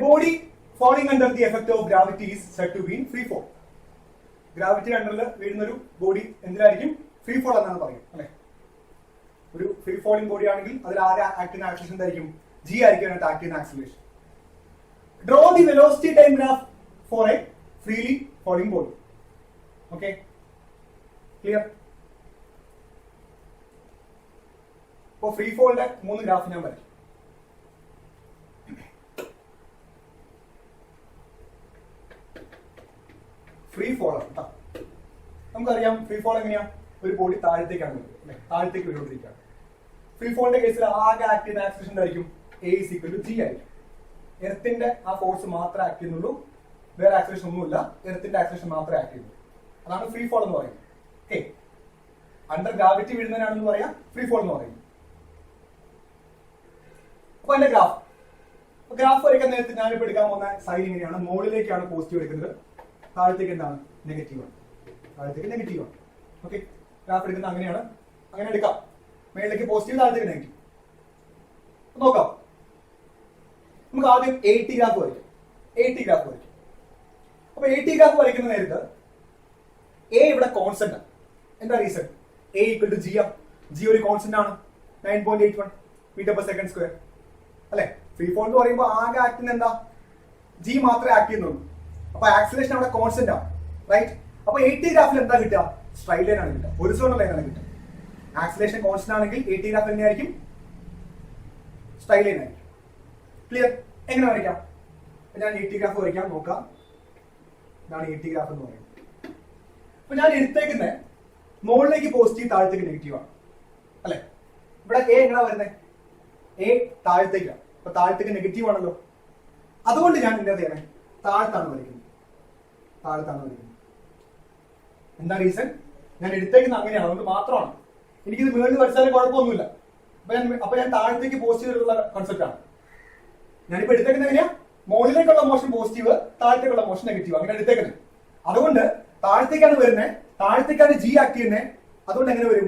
body falling under the effect of gravity is said to be in free fall. Gravity അണ്ടറിൽ വീഴുന്ന ഒരു body എന്തിനായിരിക്കും? Free fall എന്നാണ് പറയും അല്ലെ. ഒരു ഫ്രീ ഫോളിംഗ് ബോഡി ആണെങ്കിൽ അതിൽ ആകെ ആക്ടിങ് ആക്സിലേഷൻ എന്തായിരിക്കും? ജി ആയിരിക്കും acting acceleration. Draw the velocity time graph for a freely falling body. Okay, clear? ഇപ്പോ ഫ്രീ ഫോളിന്റെ 3 ഗ്രാഫ് ഞാൻ വരയ്ക്കും. ഫ്രീ ഫോൾ ആണ്. നമുക്കറിയാം ഫ്രീ ഫോൾ എങ്ങനെയാ? ഒരു ബോഡി താഴത്തേക്കാണ് വരുന്നത്, താഴത്തേക്ക് വരുകൊണ്ടിരിക്കുകയാണ്. ഫ്രീ ഫോളിന്റെ കേസിൽ ആകെ ആക്ട് ചെയ്യുന്ന ആക്സിലേഷൻ ആയിരിക്കും A is equal to G ആയിരിക്കും. എർത്തിന്റെ ആ ഫോഴ്സ് മാത്രമേ ആക്ട് ചെയ്യുന്നുള്ളൂ, വേറെ ആക്സിലേഷൻ ഒന്നുമില്ല. എർത്തിന്റെ ആക്സിലേഷൻ മാത്രമേ ആക്ട് ചെയ്യുള്ളൂ. അതാണ് ഫ്രീ ഫോൾ എന്ന് പറയുന്നത്. ഓക്കെ, അണ്ടർ ഗ്രാവിറ്റി വീഴുന്നതിനാണെന്ന് പറയാം ഫ്രീ ഫോൾ എന്ന് പറയുന്നത്. അപ്പൊ അതിന്റെ ഗ്രാഫ് വരയ്ക്കാൻ നേരത്തെ ഞാനിപ്പോ എടുക്കാൻ പോകുന്ന സൈൻ ഇങ്ങനെയാണ്. മുകളിലേക്കാണ് പോസിറ്റീവ് എടുക്കുന്നത്, താഴത്തേക്ക് എന്താണ്? നെഗറ്റീവ് ആണ്. താഴത്തേക്ക് നെഗറ്റീവ് ആണ്. ഓക്കെ, ഗ്രാഫ് എടുക്കുന്നത് അങ്ങനെയാണ്. അങ്ങനെ എടുക്കാം. മേളിലേക്ക് പോസിറ്റീവ്, താഴത്തേക്ക് നെഗറ്റീവ്. നോക്കാം. നമുക്ക് ആദ്യം AT ഗ്രാഫ് വരയ്ക്കാം. അപ്പൊ AT ഗ്രാഫ് വരയ്ക്കുന്ന നേരത്ത് A ഇവിടെ കോൺസ്റ്റന്റ് ആണ്. എന്താ reason? A equal to G ആ. G ഒരു കോൺസ്റ്റന്റ് ആണ്, 9.81 മീറ്റർ പെർ സെക്കൻഡ് സ്ക്വയർ അല്ലെ. ഫ്രീ ഫോൾ എന്ന് പറയുമ്പോൾ ആകെ ആക്ടിന് എന്താ? G മാത്രമേ ആക്ട് ചെയ്യുന്നുള്ളൂ. അപ്പൊ ആക്സിലേഷൻ അവിടെ കോൺസ്റ്റന്റ് ആണ്, റൈറ്റ്? അപ്പൊ AT ഗ്രാഫിൽ എന്താ കിട്ടുക? സ്ട്രൈറ്റ് ലൈൻ ആണ് കിട്ടുക, ഹൊറിസോണ്ടൽ ലൈൻ ആണ് കിട്ടുക. ആക്സിലേഷൻ കോൺസ്റ്റന്റ് ആണെങ്കിൽ AT ഗ്രാഫ് എങ്ങനെയായിരിക്കും? സ്ട്രൈറ്റ് ലൈൻ ആയിരിക്കും. ക്ലിയർ? എങ്ങനെ വരയ്ക്കാം? ഞാൻ AT ഗ്രാഫ് വരയ്ക്കാം, നോക്കാം. ഇതാണ് AT ഗ്രാഫ് എന്ന് പറയുന്നത്. അപ്പൊ ഞാൻ എടുത്തേക്കുന്ന മുകളിലേക്ക് പോസിറ്റീവ്, താഴത്തേക്ക് നെഗറ്റീവ് ആണ് അല്ലെ. ഇവിടെ A എങ്ങനെ വരുന്നത്? A താഴത്തേക്കാണ്. അപ്പൊ താഴത്തേക്ക് നെഗറ്റീവ് ആണല്ലോ. അതുകൊണ്ട് ഞാൻ എന്താ ചെയ്യണേ? താഴത്താണ് വരയ്ക്കുന്നത്. എന്താ റീസൺ? ഞാൻ എടുത്തേക്കുന്നത് അങ്ങനെയാണ്, അതുകൊണ്ട് മാത്രമാണ്. എനിക്കിത് മുകളിൽ വരച്ചാലും കുഴപ്പമൊന്നുമില്ല. അപ്പൊ ഞാൻ താഴത്തേക്ക് പോസിറ്റീവ് ഉള്ള കോൺസെപ്റ്റ് ആണ്. ഞാനിപ്പോ എടുത്തേക്കുന്നത് എങ്ങനെയാ? മുകളിലേക്കുള്ള മോഷൻ പോസിറ്റീവ്, താഴത്തേക്കുള്ള മോഷൻ നെഗറ്റീവ്, അങ്ങനെ എടുത്തേക്കുന്നത്. അതുകൊണ്ട് താഴത്തേക്കാണ് വരുന്നത്, താഴത്തേക്കാണ് G ആക്ട് ചെയ്യുന്നത്. അതുകൊണ്ട് എങ്ങനെ വരും?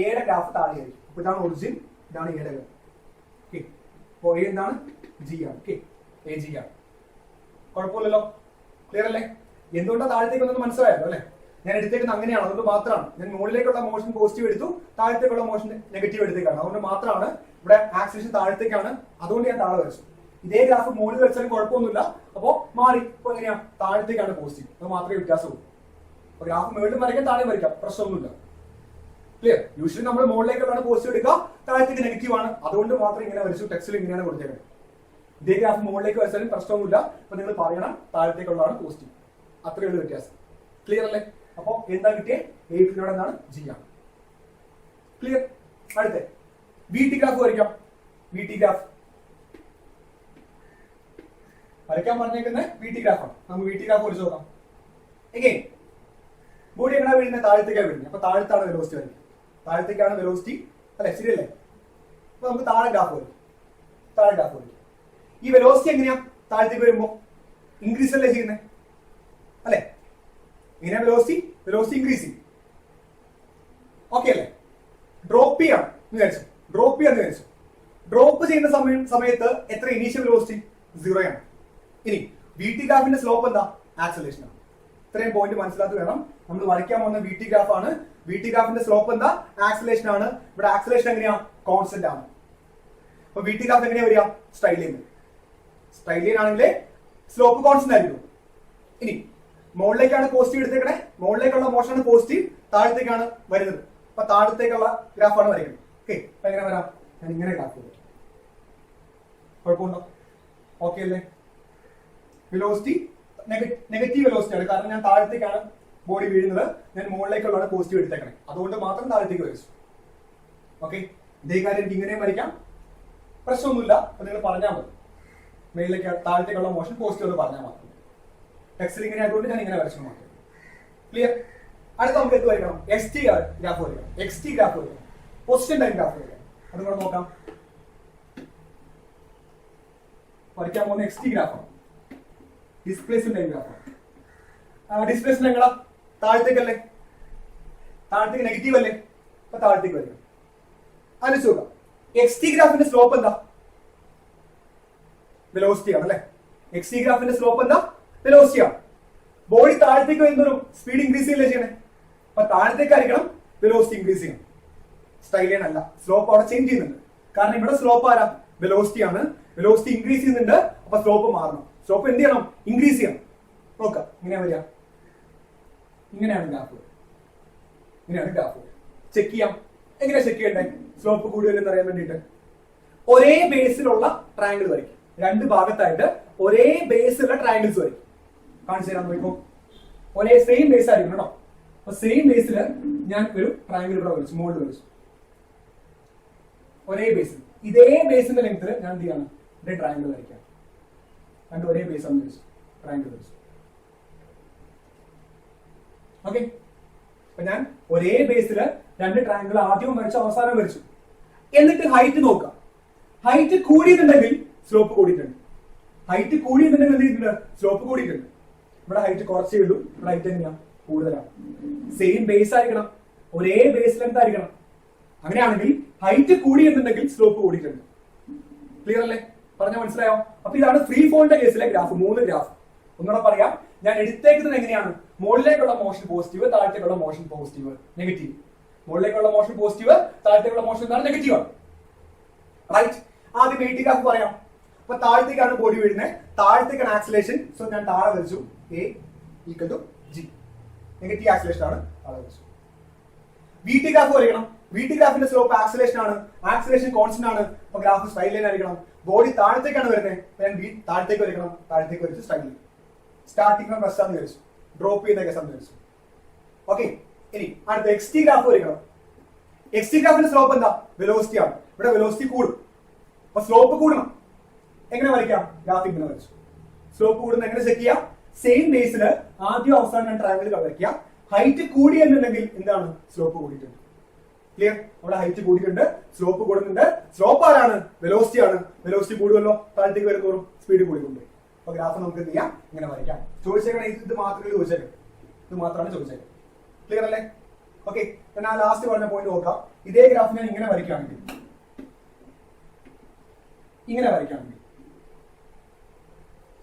എയുടെ ഗ്രാഫ് താഴെയായിരിക്കും. അപ്പൊ ഇതാണ് ഒറിജിൻ, ഇതാണ് എയുടെ ഗ്രാഫ്. ഓക്കെ, അപ്പോ A എന്താണ്? G ആണ്. ഓക്കെ, AG ആണ്. കുഴപ്പമില്ലല്ലോ, ക്ലിയർ അല്ലേ? എന്തുകൊണ്ടാണ് താഴത്തേക്ക് വന്നത് മനസ്സിലായല്ലോ അല്ലെ. ഞാൻ എടുത്തേക്കുന്നത് അങ്ങനെയാണ്, അതുകൊണ്ട് മാത്രമാണ്. ഞാൻ മുകളിലേക്കുള്ള മോഷൻ പോസിറ്റീവ് എടുത്തു, താഴത്തേക്കുള്ള മോഷൻ നെഗറ്റീവ് എടുത്തേക്കാണ്. അതുകൊണ്ട് മാത്രമാണ് ഇവിടെ ആക്സിലേഷൻ താഴത്തേക്കാണ്. അതുകൊണ്ട് ഞാൻ താഴെ വരച്ചു. ഇതേ ഗ്രാഫ് മുകളിൽ വെച്ചാലും കുഴപ്പമൊന്നുമില്ല. അപ്പോ മാറി. ഇപ്പൊ എങ്ങനെയാ? താഴത്തേക്കാണ് പോസിറ്റീവ്, അത് മാത്രമേ വ്യത്യാസമുള്ളൂ. അപ്പൊ ഗ്രാഫ് മുകളിൽ വരയ്ക്കാം, താഴെ വരയ്ക്കാം, പ്രശ്നമൊന്നുമില്ല. ക്ലിയർ? യൂഷ്വലി നമ്മൾ മുകളിലേക്കുള്ളതാണ് പോസിറ്റീവ് എടുക്കുക, താഴത്തേക്ക് നെഗറ്റീവ് ആണ്. അതുകൊണ്ട് മാത്രം ഇങ്ങനെ വരച്ചു. ടെക്സ്റ്റിൽ ഇങ്ങനെയാണ് കൊടുത്തേക്കുന്നത്. ഇതേ ഗ്രാഫ് മുകളിലേക്ക് വരച്ചാലും പ്രശ്നമൊന്നുമില്ല. അപ്പൊ നിങ്ങൾ പറയണം താഴത്തേക്കുള്ളതാണ് പോസിറ്റീവ്. അത്രയുള്ള വ്യത്യാസം. ക്ലിയർ അല്ലേ? അപ്പൊ എന്താ കിട്ടിയേ? എയ്റ്റിനോട് എന്താണ്? G ആണ്. ക്ലിയർ? അടുത്ത VT ഗ്രാഫ് വരയ്ക്കാം. VT ഗ്രാഫ് വരയ്ക്കാൻ പറഞ്ഞേക്കുന്നത് VT ഗ്രാഫാണ്. നമുക്ക് VT ഗ്രാഫ് വരച്ച് നോക്കാം. എഗെയിൻ ബോഡി എങ്ങനെ വീഴുന്നത്? താഴത്തേക്കാണ് വീഴുന്നത്. അപ്പൊ താഴത്താണ് വെലോസിറ്റി വരയ്ക്കുക. താഴത്തേക്കാണ് വെലോസിറ്റി അല്ലെ, ശരിയല്ലേ? അപ്പൊ നമുക്ക് താഴെ ഗ്രാഫ് വരയ്ക്കും. ഈ വെലോസിറ്റി എങ്ങനെയാ? താഴത്തേക്ക് വരുമ്പോ ഇൻക്രീസ് അല്ലേ ചെയ്യുന്നത് അല്ലെ. ഇങ്ങനെ വെലോസിറ്റി ഇൻക്രീസ് ചെയ്യും. ഓക്കെ അല്ലേ? ഡ്രോപ്പ് ചെയ്യാന്ന് വിചാരിച്ചു. ഡ്രോപ്പ് ചെയ്യുന്ന സമയത്ത് എത്ര ഇനീഷ്യൽ വെലോസിറ്റി? 0 ആണ്. ഇനി VT ഗ്രാഫിന്റെ സ്ലോപ്പ് എന്താ? ആക്സലേഷൻ ആണ്. ഇത്രയും പോയിന്റ് മനസ്സിലാക്കി വേണം നമ്മൾ വരയ്ക്കാൻ പോകുന്ന VT ഗ്രാഫ് ആണ്. VT ഗ്രാഫിന്റെ സ്ലോപ്പ് എന്താ? ആക്സലേഷൻ ആണ്. ഇവിടെ ആക്സലേഷൻ എങ്ങനെയാ? കോൺസ്റ്റന്റ് ആണ്. അപ്പൊ VT ഗ്രാഫ് എങ്ങനെയാ വരിക? സ്ട്രൈറ്റ് ലൈൻ ആണെങ്കിൽ സ്ലോപ്പ് കോൺസ്റ്റന്റ് ആയിരിക്കും. ഇനി മുകളിലേക്കാണ് പോസിറ്റീവ് എടുത്തേക്കണേ, മുകളിലേക്കുള്ള മോഷനാണ് പോസിറ്റീവ്, താഴത്തേക്കാണ് വരുന്നത്. അപ്പൊ താഴത്തേക്കുള്ള ഗ്രാഫാണ് വരയ്ക്കുന്നത്. ഓക്കെ, അപ്പൊ എങ്ങനെ വരാം? ഞാൻ ഇങ്ങനെ ഗ്രാഫ് വരും. കുഴപ്പമുണ്ടോ? ഓക്കെ അല്ലേ? വെലോസിറ്റി നെഗറ്റീവ് വെലോസിറ്റി ആണ്, കാരണം ഞാൻ താഴത്തേക്കാണ് ബോഡി വീഴുന്നത്. ഞാൻ മുകളിലേക്കുള്ളതാണ് പോസിറ്റീവ് എടുത്തേക്കണേ, അതുകൊണ്ട് മാത്രം താഴത്തേക്ക് വരച്ചു. ഓക്കെ, ഇതേ കാര്യം എനിക്ക് ഇങ്ങനെയും വരയ്ക്കാം, പ്രശ്നമൊന്നുമില്ല. അപ്പൊ നിങ്ങൾ പറഞ്ഞാൽ മതി. മേളിലേക്ക് താഴത്തേക്കുള്ള മോഷൻ പോസിറ്റീവ് എന്ന് പറഞ്ഞാൽ മാത്രം. ടെക്സ്റ്റിൽ ഇങ്ങനെ ആയതുകൊണ്ട് ഞാൻ ഇങ്ങനെ വരച്ചു മാത്രം. ക്ലിയർ? അടുത്ത നമുക്ക് എന്ത് വരയ്ക്കണം? XT ഗ്രാഫ് വരയ്ക്കണം. XT ഗ്രാഫ് വരയ്ക്കണം. പൊസിഷൻ ടൈം ഗ്രാഫ് വരയ്ക്കണം. അതും കൂടെ നോക്കാം. വരയ്ക്കാൻ പോകുന്ന XT ഗ്രാഫാണ്. ഡിസ്പ്ലേസ്മെന്റ് ടൈം ഗ്രാഫാണ്. ഡിസ്പ്ലേസ്മെന്റ് എങ്ങടാ? താഴത്തേക്കല്ലേ? താഴത്തേക്ക് നെഗറ്റീവ് അല്ലേ? അപ്പൊ താഴത്തേക്ക് വരിക. ആലോചിച്ച് നോക്കാം. XT ഗ്രാഫിന്റെ സ്ലോപ്പ് എന്താ? വെലോസിറ്റി ആണ് അല്ലെ. എക്സ് ടി ഗ്രാഫിന്റെ സ്ലോപ്പ് എന്താ? വെലോസിറ്റി ആണ്. ബോഡി താഴത്തേക്ക് വരുന്നൊരു സ്പീഡ് ഇൻക്രീസ് ചെയ്യില്ലേ ചെയ്യണേ? അപ്പൊ താഴത്തേക്കായിരിക്കണം വെലോസിറ്റി ഇൻക്രീസ് ചെയ്യണം. സ്ട്രൈറ്റ് ലൈൻ അല്ല, സ്ലോപ്പ് അവിടെ ചേഞ്ച് ചെയ്യുന്നുണ്ട്. കാരണം ഇവിടെ സ്ലോപ്പ് ആരാ? വെലോസിറ്റി ആണ്. വെലോസിറ്റി ഇൻക്രീസ് ചെയ്യുന്നുണ്ട്, അപ്പൊ സ്ലോപ്പ് മാറണം. സ്ലോപ്പ് എന്ത് ചെയ്യണം? ഇൻക്രീസ് ചെയ്യണം. നോക്കാം, ഇങ്ങനെ വരിക, ഇങ്ങനെയാണ് ഗ്രാഫ്, ഇങ്ങനെയാണ് ഗ്രാഫ്. ചെക്ക് ചെയ്യാം. എങ്ങനെ ചെക്ക് ചെയ്യണ്ടേ സ്ലോപ്പ് കൂടുതലെന്ന് അറിയാൻ വേണ്ടിയിട്ട്? ഒരേ ബേസിലുള്ള ട്രയാങ്കിൾ വരയ്ക്കും. രണ്ട് ഭാഗത്തായിട്ട് ഒരേ ബേസിലുള്ള ട്രയാങ്കിൾസ് വരയ്ക്കും. കാണിച്ചു തരാൻ നോക്കൂ. ഒരേ സെയിം ബേസ് ആയിരിക്കും കേട്ടോ. അപ്പൊ സെയിം ബേസിൽ ഞാൻ ഒരു ട്രയാങ്കിൾ ഇവിടെ വരച്ചു, മുകളിൽ വരച്ചു. ഒരേ ബേസിൽ, ഇതേ ബേസിന്റെ ലെങ്ത്തിൽ ഞാൻ എന്ത് ചെയ്യാണ്? ഒരു ട്രയാങ്കിൾ വരയ്ക്കാം. രണ്ട് ഒരേ ബേസ് ആണ് വരച്ചു, ട്രയാങ്കിൾ വരച്ചു. ഓക്കെ, അപ്പൊ ഞാൻ ഒരേ ബേസില് രണ്ട് ട്രയാങ്കിൾ ആദ്യം വരച്ചു, അവസാനം വരച്ചു. എന്നിട്ട് ഹൈറ്റ് നോക്കാം. ഹൈറ്റ് കൂടിയിട്ടുണ്ടെങ്കിൽ സ്ലോപ്പ് കൂടിയിട്ടുണ്ട്. ഹൈറ്റ് കൂടിയിട്ടുണ്ടെങ്കിൽ എന്ത് ചെയ്തിട്ടുണ്ട്? സ്ലോപ്പ് കൂടിയിട്ടുണ്ട്. ഇവിടെ ഹൈറ്റ് കുറച്ചേ ഉള്ളൂ, ഇവിടെ ഹൈറ്റ് എങ്ങനെയാണ്? കൂടുതലാണ്. സെയിം ബേസ് ആയിരിക്കണം, ഒരേ ബേസ് ലെങ്ത് ആയിരിക്കണം. അങ്ങനെയാണെങ്കിൽ ഹൈറ്റ് കൂടിയെന്നുണ്ടെങ്കിൽ സ്ലോപ്പ് കൂടിയിട്ടുണ്ട്. ക്ലിയർ അല്ലേ? പറഞ്ഞാൽ മനസ്സിലായോ? അപ്പൊ ഇതാണ് ഫ്രീ ഫോളിന്റെ കേസിലെ ഗ്രാഫ്. 3 ഗ്രാഫ്. ഒന്നുകൂടെ പറയാം. ഞാൻ എടുത്തേക്കുന്നത് എങ്ങനെയാണ്? മുകളിലേക്കുള്ള മോഷൻ പോസിറ്റീവ്, താഴത്തേക്കുള്ള മോഷൻ പോസിറ്റീവ്, നെഗറ്റീവ്. മുകളിലേക്കുള്ള മോഷൻ പോസിറ്റീവ്, താഴത്തേക്കുള്ള മോഷൻ എന്താണ്? നെഗറ്റീവ് ആണ്. റൈറ്റ്. ആദ്യം വെയിറ്റ് ഗ്രാഫ് പറയാം. അപ്പൊ താഴത്തേക്കാണ് ബോഡി വീഴുന്നത്, താഴത്തേക്കാണ് ആക്സിലേഷൻ. സോ ഞാൻ താഴെ വരച്ചു A equal to G. Negative acceleration ആണ്, താഴെ വരച്ചു. VT ഗ്രാഫ് വരയ്ക്കണം. VT ഗ്രാഫിന്റെ സ്ലോപ്പ് ആക്സിലേഷൻ ആണ്, ആക്സിലേഷൻ കോൺസ്റ്റന്റ് ആണ്. അപ്പൊ ഗ്രാഫ് സ്ട്രൈറ്റ് ലൈൻ ആയിരിക്കണം. ബോഡി താഴത്തേക്കാണ് വരുന്നത്, ഞാൻ V താഴത്തേക്ക് വരയ്ക്കണം. താഴത്തേക്ക് വരച്ചു straight line. Starting from first ആണ് വരച്ചു, ഡ്രോപ്പ് ചെയ്യുന്ന കേസ് ആണ് വരച്ചു. ഓക്കെ, ഇനി അടുത്ത XT ഗ്രാഫ് വരയ്ക്കണം. XT ഗ്രാഫിന്റെ സ്ലോപ്പ് എന്താ? വെലോസിറ്റി ആണ്. ഇവിടെ വെലോസിറ്റി കൂടും, അപ്പൊ സ്ലോപ്പ് കൂടണം. എങ്ങനെ വരയ്ക്കാം? ഗ്രാഫ് ഇങ്ങനെ വരച്ചു. സ്ലോപ്പ് കൂടുന്ന എങ്ങനെ ചെക്ക് ചെയ്യാം? സെയിം ബേസിൽ ആദ്യം അവസാനം ഞാൻ ട്രയാങ്കിൾ വരയ്ക്കുക. ഹൈറ്റ് കൂടി എന്നുണ്ടെങ്കിൽ എന്താണ്? സ്ലോപ്പ് കൂടിയിട്ടുണ്ട്. ക്ലിയർ? അവിടെ ഹൈറ്റ് കൂടിയിട്ടുണ്ട്, സ്ലോപ്പ് കൂടുന്നുണ്ട്. സ്ലോപ്പ് ആരാണ്? വെലോസിറ്റി ആണ്. വെലോസിറ്റി കൂടുമല്ലോ, താഴത്തേക്ക് വരുന്നതോറും സ്പീഡ് കൂടിക്കൊണ്ട്. അപ്പൊ ഗ്രാഫ് നമുക്ക് എന്ത് ചെയ്യാം? ഇങ്ങനെ വരയ്ക്കാം. ചോദിച്ചേക്കണേ, ഇത് മാത്രമേ ചോദിച്ചേക്കാം, ഇത് മാത്രമാണ് ചോദിച്ചേക്കാം. ക്ലിയർ അല്ലേ? ഓക്കെ, ഞാൻ ആ ലാസ്റ്റ് പറഞ്ഞ പോയിന്റ് നോക്കാം. ഇതേ ഗ്രാഫ് ഞാൻ ഇങ്ങനെ വരയ്ക്കുകയാണെങ്കിൽ, ഇങ്ങനെ വരയ്ക്കുകയാണെങ്കിൽ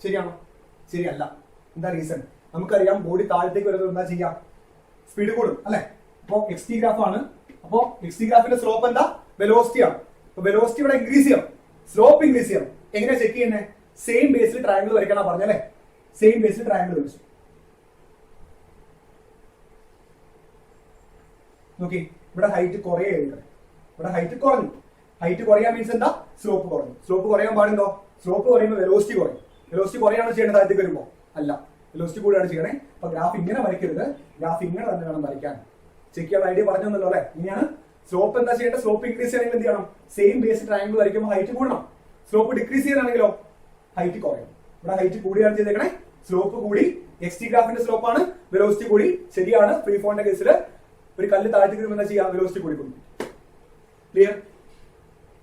ശരിയാണോ? ശരിയല്ല. എന്താ റീസൺ? നമുക്കറിയാം ബോഡി താഴത്തേക്ക് വരുന്നത് എന്താ ചെയ്യാം? സ്പീഡ് കൂടും അല്ലെ? അപ്പോ XT ഗ്രാഫ് ആണ്. അപ്പോ XT ഗ്രാഫിന്റെ സ്ലോപ്പ് എന്താ? വെലോസിറ്റി ആണ്. അപ്പൊ വെലോസിറ്റി ഇവിടെ ഇൻക്രീസ് ചെയ്യണം, സ്ലോപ്പ് ഇൻക്രീസ് ചെയ്യണം. എങ്ങനെ ചെക്ക് ചെയ്യുന്നത്? സെയിം ബേസിൽ ട്രയാങ്കിൾ വരയ്ക്കണം പറഞ്ഞല്ലേ? സെയിം ബേസിൽ ട്രയാങ്കിൾ വരച്ചു. നോക്കി, ഇവിടെ ഹൈറ്റ് കുറയുക, ഇവിടെ ഹൈറ്റ് കുറഞ്ഞു. ഹൈറ്റ് കുറയാൻ മീൻസ് എന്താ? സ്ലോപ്പ് കുറഞ്ഞു. സ്ലോപ്പ് കുറയാൻ പാടുണ്ടോ? സ്ലോപ്പ് കുറയുമ്പോൾ വെലോസിറ്റി കുറയും. വെലോസിറ്റി കുറയാണ് ചെയ്യേണ്ടത് താഴത്തേക്ക് വരുമ്പോ? അല്ല, വെലോസിറ്റി കൂടെയാണ് ചെയ്യണേ. അപ്പൊ ഗ്രാഫ് ഇങ്ങനെ വരയ്ക്കരുത്, ഗ്രാഫ് ഇങ്ങനെ തന്നെ വേണം വരയ്ക്കാൻ. ചെക്ക് ചെയ്യാൻ ഐഡിയ പറഞ്ഞല്ലോ അല്ലെ? ഇനിയാണ് സ്ലോപ്പ് എന്താ ചെയ്യേണ്ടത്? സ്ലോപ്പ് ഇൻക്രീസ് ചെയ്യണമെങ്കിൽ എന്ത് ചെയ്യണം? സെയിം ബേസ് ട്രയാങ്കിൾ വരയ്ക്കുമ്പോൾ ഹൈറ്റ് കൂടണം. സ്ലോപ്പ് ഡിക്രീസ് ചെയ്യാനാണെങ്കിലോ ഹൈറ്റ് കുറയും. ഇവിടെ ഹൈറ്റ് കൂടിയാണ് ചെയ്തേക്കണേ, സ്ലോപ്പ് കൂടി. XT ഗ്രാഫിന്റെ സ്ലോപ്പ് ആണ്, വെലോസിറ്റി കൂടി. ശരിയാണ്. ഫ്രീ ഫോളിന്റെ കേസിൽ ഒരു കല്ല് താഴത്തേക്ക് വരുമ്പോൾ എന്താ ചെയ്യാം? വെലോസിറ്റി കൂടി കൊടുക്കും. Clear?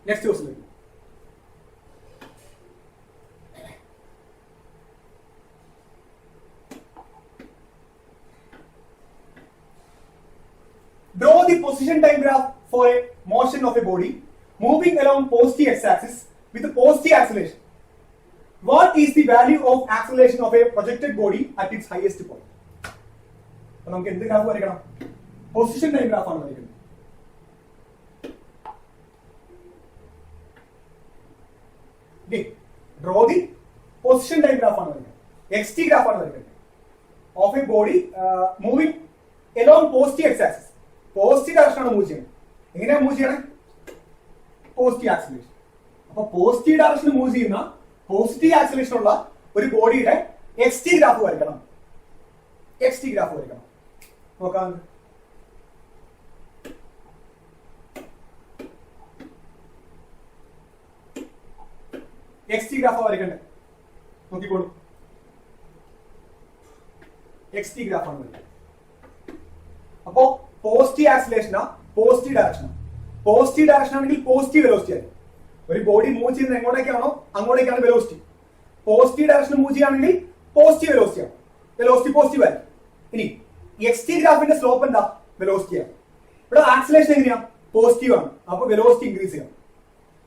Next question. Draw the position time graph for a motion of a body moving along positive x-axis with a positive acceleration. What is the value of acceleration of a projected body at its highest point? അപ്പോൾ നമുക്ക് എന്ത് graph വരയ്ക്കണം? Position time graph ആണ് വരയ്ക്കുന്നത്. Draw the position time graph ആണ് വരയ്ക്കുന്നത്. XT graph ആണ് വരയ്ക്കുന്നത്. Of a body moving along positive x-axis. Positive direction ആണ് മൂവ് ചെയ്യുന്നത്. എങ്ങനെയാ മൂവ് ചെയ്യണേ? Positive acceleration. അപ്പൊ പോസിറ്റീവ് ഡയറക്ഷനിൽ മൂവ് ചെയ്യുന്ന പോസിറ്റീവ് ആക്സിലേഷൻ ഉള്ള ഒരു ബോഡിയുടെ XT ഗ്രാഫ് വരയ്ക്കണം. XT ഗ്രാഫ് വരയ്ക്കണം. നോക്കാം. XT ഗ്രാഫ് വരയ്ക്കണ്ടേ? നോക്കിക്കോളൂ. XT ഗ്രാഫ് ആണ് വരയ്ക്കുന്നത്. അപ്പോ പോസിറ്റീവ് ആക്സിലേഷനാ, പോസിറ്റീവ് ഡയറക്ഷൻ. പോസിറ്റീവ് ഡയറക്ഷൻ ആണെങ്കിൽ പോസിറ്റീവ് വെലോസിറ്റി ആയിരിക്കും. ഒരു ബോഡി മൂവ് ചെയ്യുന്നത് എങ്ങോട്ടേക്കാണോ അങ്ങോട്ടേക്കാണ് വെലോസിറ്റി. പോസിറ്റീവ് ഡയറക്ഷൻ മൂവ് ചെയ്യുകയാണെങ്കിൽ പോസിറ്റീവ് വെലോസിറ്റി ആണ്, വെലോസിറ്റി പോസിറ്റീവ് ആയിരിക്കും. ഇനി XT ഗ്രാഫിന്റെ സ്ലോപ്പ് എന്താ? വെലോസിറ്റി ആണ്. ഇവിടെ ആക്സിലേഷൻ എങ്ങനെയാ? പോസിറ്റീവ് ആണ്. അപ്പൊ വെലോസിറ്റി ഇൻക്രീസ് ചെയ്യണം.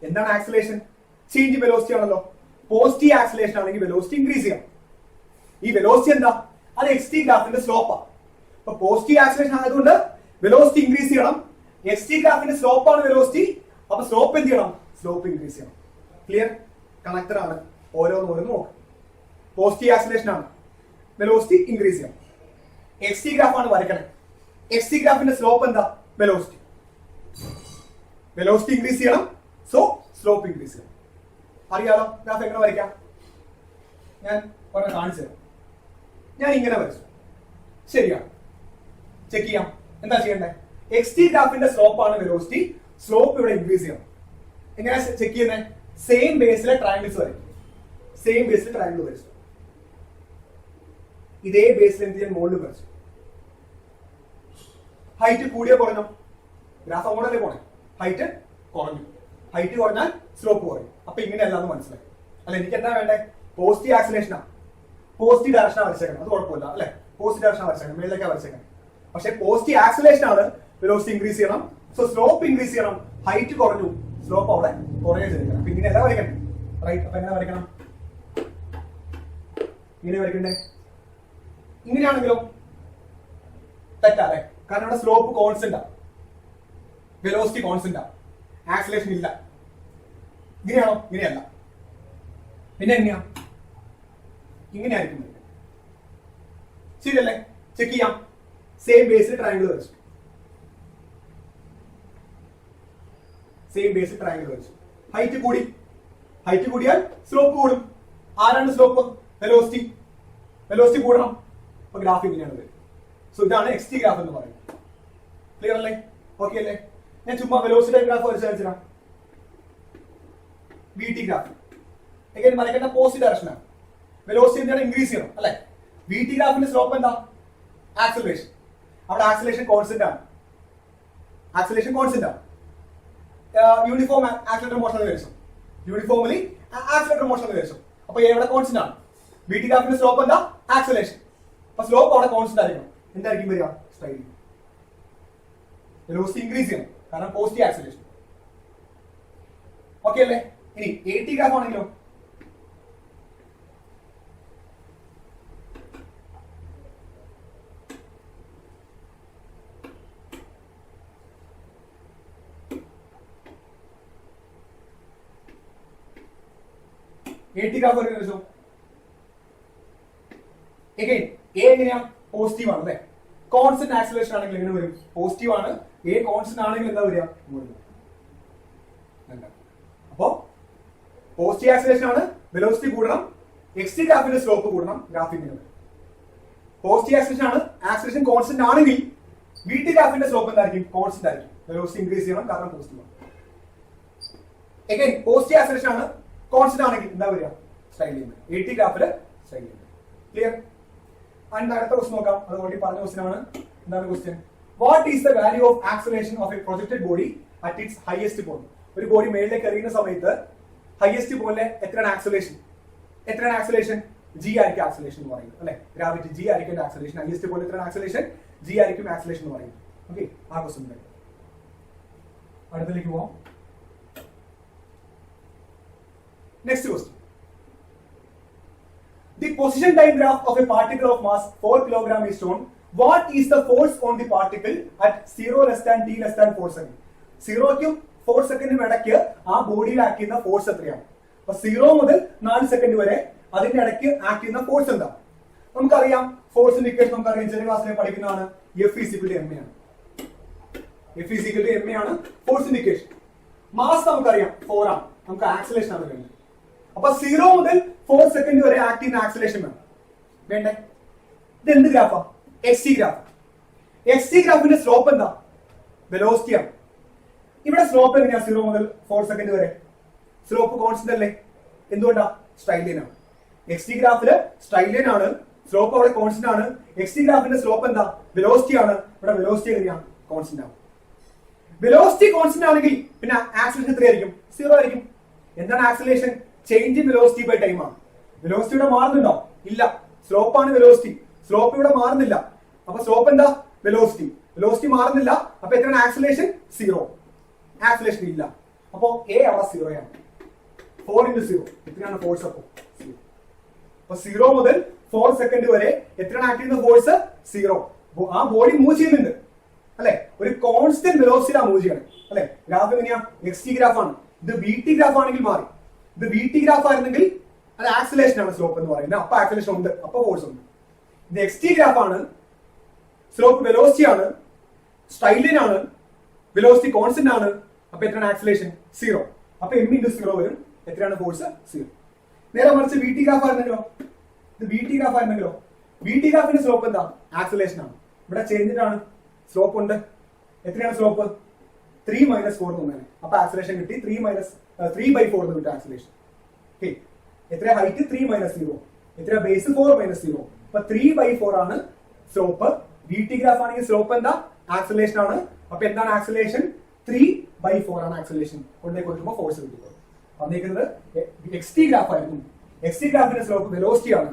എന്താണ് ആക്സിലേഷൻ? ചേഞ്ച് വെലോസിറ്റി ആണല്ലോ. പോസിറ്റീവ് ആക്സിലേഷൻ ആണെങ്കിൽ വെലോസിറ്റി ഇൻക്രീസ് ചെയ്യണം. ഈ വെലോസിറ്റി എന്താ? അത് എക്സ് ടി ഗ്രാഫിന്റെ സ്ലോപ്പാണ്. അപ്പൊ പോസിറ്റീവ് ആക്സിലേഷൻ ആയതുകൊണ്ട് വെലോസിറ്റി ഇൻക്രീസ് ചെയ്യണം. എക്സ് ടി ഗ്രാഫിന്റെ സ്ലോപ്പാണ് വെലോസിറ്റി. അപ്പൊ സ്ലോപ്പ് എന്ത് ചെയ്യണം? സ്ലോപ്പ് ഇൻക്രീസ് ചെയ്യണം. ക്ലിയർ? കണക്ടർ ആണ്. ഓരോന്ന് നോക്ക്. പോസിറ്റീവ് ആക്സിലേഷൻ ആണ്, വെലോസിറ്റി ഇൻക്രീസ് ചെയ്യണം. എക്സ് ടി ഗ്രാഫ് ആണ് വരയ്ക്കണേ. എക്സ് ടി ഗ്രാഫിന്റെ സ്ലോപ്പ് എന്താ? വെലോസിറ്റി. വെലോസിറ്റി ഇൻക്രീസ് ചെയ്യണം, സോ സ്ലോപ്പ് ഇൻക്രീസ് ചെയ്യണം. അറിയാലോ ഗ്രാഫ് എങ്ങനെ വരയ്ക്കാം? ഞാൻ പറഞ്ഞ കാണിച്ചു തരാം. ഞാൻ ഇങ്ങനെ വരച്ചു. ശരിയാണ്. ചെക്ക് ചെയ്യാം. എന്താ ചെയ്യണ്ടേ? എക്സ് ടി ഗ്രാഫിന്റെ സ്ലോപ്പ് ആണ് വെലോസിറ്റി. സ്ലോപ്പ് ഇവിടെ ഇൻക്രീസ് ചെയ്യണം. എങ്ങനെ ചെക്ക് ചെയ്യുന്നത്? സെയിം ബേസിലെ ട്രയാങ്കിൾസ് വരയ്ക്കും. സെയിം ബേസിൽ ട്രയാങ്കിൾ വരച്ചു. ഇതേ ബേസിൽ എന്ത് ചെയ്യാൻ? മുകളിൽ വരച്ചു. ഹൈറ്റ് കൂടിയോ കുറഞ്ഞോ? ഗ്രാഫ് അങ്ങോട്ടല്ലേ പോണേ? ഹൈറ്റ് കുറഞ്ഞു. ഹൈറ്റ് കുറഞ്ഞാൽ സ്ലോപ്പ് കുറയും. അപ്പൊ ഇങ്ങനെയല്ലാന്ന് മനസ്സിലായി അല്ലെ? എനിക്ക് എന്താ വേണ്ടേ? പോസിറ്റീവ് ആക്സിലേഷനാ, പോസിറ്റീവ് ഡയറക്ഷനാ വരച്ചേക്കണം. അത് കുഴപ്പമില്ല അല്ലെ? പോസിറ്റീവ് ഡയറക്ഷനാ വരച്ചേക്കണം, മേളിലേക്കാ വരച്ചേക്കണം. പക്ഷെ പോസിറ്റീവ് ആക്സിലേഷൻ ആണ്, വെലോസിറ്റി ഇൻക്രീസ് ചെയ്യണം. സോ സ്ലോപ്പ് ഇൻക്രീസ് ചെയ്യണം. ഹൈറ്റ് കുറഞ്ഞു, സ്ലോപ്പ് അവിടെ കുറയുക ചെയ്യണം. അപ്പൊ ഇങ്ങനെയല്ല വരയ്ക്കണം. റൈറ്റ്? അപ്പൊ എങ്ങനെ വരയ്ക്കണം? ഇങ്ങനെ വരയ്ക്കണ്ടേ? ഇങ്ങനെയാണെങ്കിലോ തെറ്റല്ലേ? കാരണം ഇവിടെ സ്ലോപ്പ് കോൺസ്റ്റന്റ് ആണ്, വെലോസിറ്റി കോൺസ്റ്റന്റ് ആണ്, ആക്സിലേഷൻ ഇല്ല. ഇങ്ങനെയാണോ? ഇങ്ങനെയല്ല. പിന്നെ എങ്ങനെയാ? ഇങ്ങനെയായിരിക്കും. ശരിയല്ലേ? ചെക്ക് ചെയ്യാം. സെയിം ബേസിൽ ട്രയാങ്കിൾ വരച്ചു. സെയിം ബേസിൽ ട്രയാങ്കിൾ വരച്ചു. ഹൈറ്റ് കൂടി. ഹൈറ്റ് കൂടിയാൽ സ്ലോപ്പ് കൂടും. ആരാണ് സ്ലോപ്പ്? വെലോസിറ്റി. വെലോസിറ്റി കൂടണം. അപ്പൊ ഗ്രാഫ് ഇങ്ങനെയാണ് വരും. സോ ഇതാണ് എക്സ് ടി ഗ്രാഫ് എന്ന് പറയുന്നത്. ക്ലിയർ അല്ലേ? ഓക്കെ അല്ലേ? ഞാൻ ചുമ്മാ വെലോസിറ്റി ഗ്രാഫ് വരച്ചാൽ വി ടി ഗ്രാഫ് എങ്ങനെ വരയ്ക്കേണ്ട? പോസിറ്റീവ് ഡയറക്ഷനാണ്. വെലോസിറ്റി എന്താണ്? ഇൻക്രീസ് ചെയ്യണം അല്ലെ? വി ടി ഗ്രാഫിന്റെ സ്ലോപ്പ് എന്താ? ആക്സിലറേഷൻ. അവിടെ ആക്സിലറേഷൻ കോൺസ്റ്റന്റ് ആണ്. ആക്സിലറേഷൻ കോൺസ്റ്റന്റ് ആണ്. യൂണിഫോം ആക്സിലറേറ്റർ മോഷൻ എന്ന് വിചാരിച്ചു. യൂണിഫോമലി ആക്സിലറേറ്റർ മോഷൻ എന്ന് വിചാരിച്ചു. അപ്പൊ എവിടെ കോൺസ്റ്റന്റ് ആണ്? വി ടി ഗ്രാഫിന്റെ സ്ലോപ്പ് എന്താ? ആക്സിലറേഷൻ. അപ്പൊ സ്ലോപ്പ് അവിടെ കോൺസ്റ്റന്റ് ആയിരിക്കണം. എന്തായിരിക്കും വരിക? സ്ട്രൈറ്റ്. വെലോസിറ്റി ഇൻക്രീസ് ചെയ്യണം, കാരണം പോസിറ്റീവ് ആക്സിലറേഷൻ. ഓക്കെ അല്ലേ? ഇനി എ ടി ഗ്രാഫ് ആണെങ്കിലോ? എ ടി ഗ്രാഫ് വരയ്ക്കുന്ന എഗൈൻ എ എങ്ങനെയാ? പോസിറ്റീവ് ആണ് അല്ലെ? കോൺസ്റ്റന്റ് ആക്സിലറേഷൻ ആണെങ്കിൽ എങ്ങനെ വരും? പോസിറ്റീവ് ആണ്. എ കോൺസ്റ്റന്റ് ആണെങ്കിൽ എന്താ വരിക? അപ്പോ പോസിറ്റീവ് ആക്സിലറേഷൻ ആണ്, വെലോസിറ്റി കൂടണം, എക്സ് ടി ഗ്രാഫിന്റെ സ്ലോപ്പ് കൂടണം. ഗ്രാഫ് ഇങ്ങനെ വരും. പോസിറ്റീവ് ആക്സിലറേഷൻ ആണ്, ആക്സിലറേഷൻ കോൺസ്റ്റന്റ് ആണെങ്കിൽ വി ടി ഗ്രാഫിന്റെ സ്ലോപ്പ് എന്തായിരിക്കും? കോൺസ്റ്റന്റ് ആയിരിക്കും. വെലോസിറ്റി ഇൻക്രീസ് ചെയ്യണം, കാരണം പോസിറ്റീവ് ആണ്. എഗൈൻ പോസിറ്റീവ് ആക്സിലറേഷൻ ആണ്, കോൺസ്റ്റന്റ് ആണെങ്കിൽ എന്താ വരിക? Straight line. എ ടി ഗ്രാഫില് സ്ട്രൈറ്റ് ലൈൻ. ക്ലിയർ? ആൻഡ് അടുത്ത ക്വസ്റ്റ്യൻ നോക്കാം. അത് ഓൾറെഡി പറഞ്ഞ ക്വസ്റ്റ്യൻ ആണ്. എന്താണ് question? What is the value of acceleration of A projected body at its highest point? ഒരു ബോഡി മേളിലേക്ക് എറിയുന്ന സമയത്ത് ഹൈയസ്റ്റ് പോയിന്റ് എത്രയാണ് ആക്സിലറേഷൻ? എത്രയാണ് ആക്സിലറേഷൻ? ജി ആയിരിക്കും ആക്സിലറേഷൻ എന്ന് പറയുന്നത് അല്ലെ? ഗ്രാവിറ്റി ജി ആയിരിക്കും ആക്സിലറേഷൻ. ഹൈയസ്റ്റ് പോയിന്റ് എത്രയാണ് ആക്സിലറേഷൻ? ജി ആയിരിക്കും ആക്സിലറേഷൻ എന്ന് പറയുന്നത്. ഓക്കെ, ആ ക്വസ്റ്റ്യൻ അടുത്തേക്ക് പോവാം. Next question. The position diagram of a particle of mass 4 kg is shown. What is the force on the particle at 0 less than t less than 4 second? 0ക്കും 4 സെക്കൻഡിനും ഇടയ്ക്ക് ആ ബോഡിയിൽ act ചെയ്യുന്ന force എത്രയാണ്? അപ്പൊ 0 മുതൽ 4 സെക്കൻഡ് വരെ അതിന്റെ ഇടയ്ക്ക് ആക്ട് ചെയ്യുന്ന ഫോഴ്സ് എന്താ? നമുക്കറിയാം ഫോഴ്സിന്റെ ഇക്വേഷൻ നമുക്കറിയാം, ചെറിയ ക്ലാസ്സിൽ പഠിക്കുന്നതാണ്. F is equal to ma ആണ്. F is equal to ma ആണ് ഫോഴ്സിന്റെ ഇക്വേഷൻ. മാസ് നമുക്കറിയാം 4 ആണ്. നമുക്ക് ആക്സിലറേഷൻ ആണ് വേണ്ടത്. അപ്പൊ 0 മുതൽ 4 സെക്കൻഡ് വരെ ആക്ട് ചെയ്യുന്ന ആക്സിലറേഷൻ വേണം. വേണ്ടേ? ഇത് എന്ത് ഗ്രാഫാ? X T graph. X T ഗ്രാഫിന്റെ സ്ലോപ്പ് എന്താ? വെലോസിറ്റി ആണ്. ഇവിടെ സ്ലോപ്പ് എങ്ങനെയാ? 0 മുതൽ 4 സെക്കൻഡ് വരെ സ്ലോപ്പ് കോൺസ്റ്റന്റ് അല്ലേ? എന്തുകൊണ്ടാ? സ്ട്രൈറ്റ് ലൈൻ ആണ്. എക്സ് ടി ഗ്രാഫില് സ്ട്രൈറ്റ് ലൈൻ ആണ്, സ്ലോപ്പ് അവിടെ കോൺസ്റ്റന്റ് ആണ്. എക്സ് ടി ഗ്രാഫിന്റെ സ്ലോപ്പ് എന്താ? വെലോസിറ്റി ആണ്. ഇവിടെ വെലോസിറ്റി എങ്ങനെയാണ്? കോൺസ്റ്റന്റ് ആണ്. വെലോസിറ്റി കോൺസ്റ്റന്റ് ആണെങ്കിൽ പിന്നെ ആക്സിലറേഷൻ എത്രയായിരിക്കും? 0 ആയിരിക്കും. എന്താണ് acceleration? Change in velocity by time ആണ്. വെലോസിറ്റി ഇവിടെ മാറുന്നുണ്ടോ? ഇല്ല. സ്ലോപ്പ് ആണ് വെലോസിറ്റി. സ്ലോപ്പ് ഇവിടെ മാറുന്നില്ല. അപ്പൊ സ്ലോപ്പ് എന്താ? വെലോസിറ്റി. വെലോസിറ്റി മാറുന്നില്ല. അപ്പൊ എത്രയാണ് ആക്സിലറേഷൻ? 0. ആക്സിലറേഷൻ ഇല്ല. അപ്പോ എ അവിടെ 0 ആണ്. 4 into 0 എത്രയാണ് ഫോഴ്സ്? അപ്പൊ 0 മുതൽ 4 സെക്കൻഡ് വരെ എത്രയാണ് ആക്ട് ചെയ്യുന്ന ഫോഴ്സ്? 0. ആ ബോഡി മൂവ് ചെയ്യുന്നുണ്ട് അല്ലെ, ഒരു കോൺസ്റ്റന്റ് വെലോസിറ്റിയിലാണ് മൂവ് ചെയ്യണം അല്ലെ. ഗ്രാഫ് എങ്ങനെയാ? എക്സ് ടി ഗ്രാഫ് ആണ്. ഇത് വി ടി ഗ്രാഫ് ആണെങ്കിൽ മാറി. ഇത് വി ടി ഗ്രാഫ് ആയിരുന്നെങ്കിൽ അത് ആക്സിലേഷൻ ആണ് സ്ലോപ്പ് എന്ന് പറയുന്നത്. അപ്പൊ ആക്സിലേഷൻ ഉണ്ട്, അപ്പൊ ഫോഴ്സ് ഉണ്ട്. ഇത് എക്സ് ടി ഗ്രാഫ് ആണ്, സ്ലോപ്പ് വെലോസിറ്റി ആണ്, സ്ട്രൈറ്റ് ലൈൻ ആണ്, വെലോസിറ്റി കോൺസ്റ്റന്റ് ആണ്. അപ്പൊ എത്രയാണ് ആക്സിലേഷൻ? 0. അപ്പൊ m into 0 വരും. എത്രയാണ് ഫോഴ്സ്? 0. നേരെ മറിച്ച് വി ടി ഗ്രാഫ് ആയിരുന്നെങ്കിലോ? ഇത് വി ടി ഗ്രാഫ് ആയിരുന്നെങ്കിലോ? വി ടി ഗ്രാഫിന്റെ സ്ലോപ്പ് എന്താ? ആക്സിലേഷൻ ആണ്. ഇവിടെ ചേഞ്ചിട്ടാണ്, സ്ലോപ്പ് ഉണ്ട്. എത്രയാണ് സ്ലോപ്പ്? 3 - 4 തോന്നുന്നത്. അപ്പൊ ആക്സിലേഷൻ കിട്ടി 3/4 എന്ന് കിട്ടും ആക്സിലേഷൻ. എത്ര ഹൈറ്റ്? 3 - 0. എത്ര ബേസ്? 4 - 0. അപ്പൊ 3/4 ആണ് സ്ലോപ്പ്. വി ടി ഗ്രാഫ് ആണെങ്കിൽ സ്ലോപ്പ് എന്താ? ആക്സിലേഷൻ ആണ്. അപ്പൊ എന്താണ് ആക്സിലേഷൻ? 3/4 ആണ് ആക്സിലേഷൻ. കൊണ്ടേ കൊടുക്കുമ്പോൾ ഫോഴ്സ് കിട്ടുന്നത്. വന്നിരിക്കുന്നത് എക്സ് ടി ഗ്രാഫ് ആയിരുന്നു. എക്സ് ടി ഗ്രാഫിന്റെ സ്ലോപ്പ് വെലോസിറ്റി ആണ്.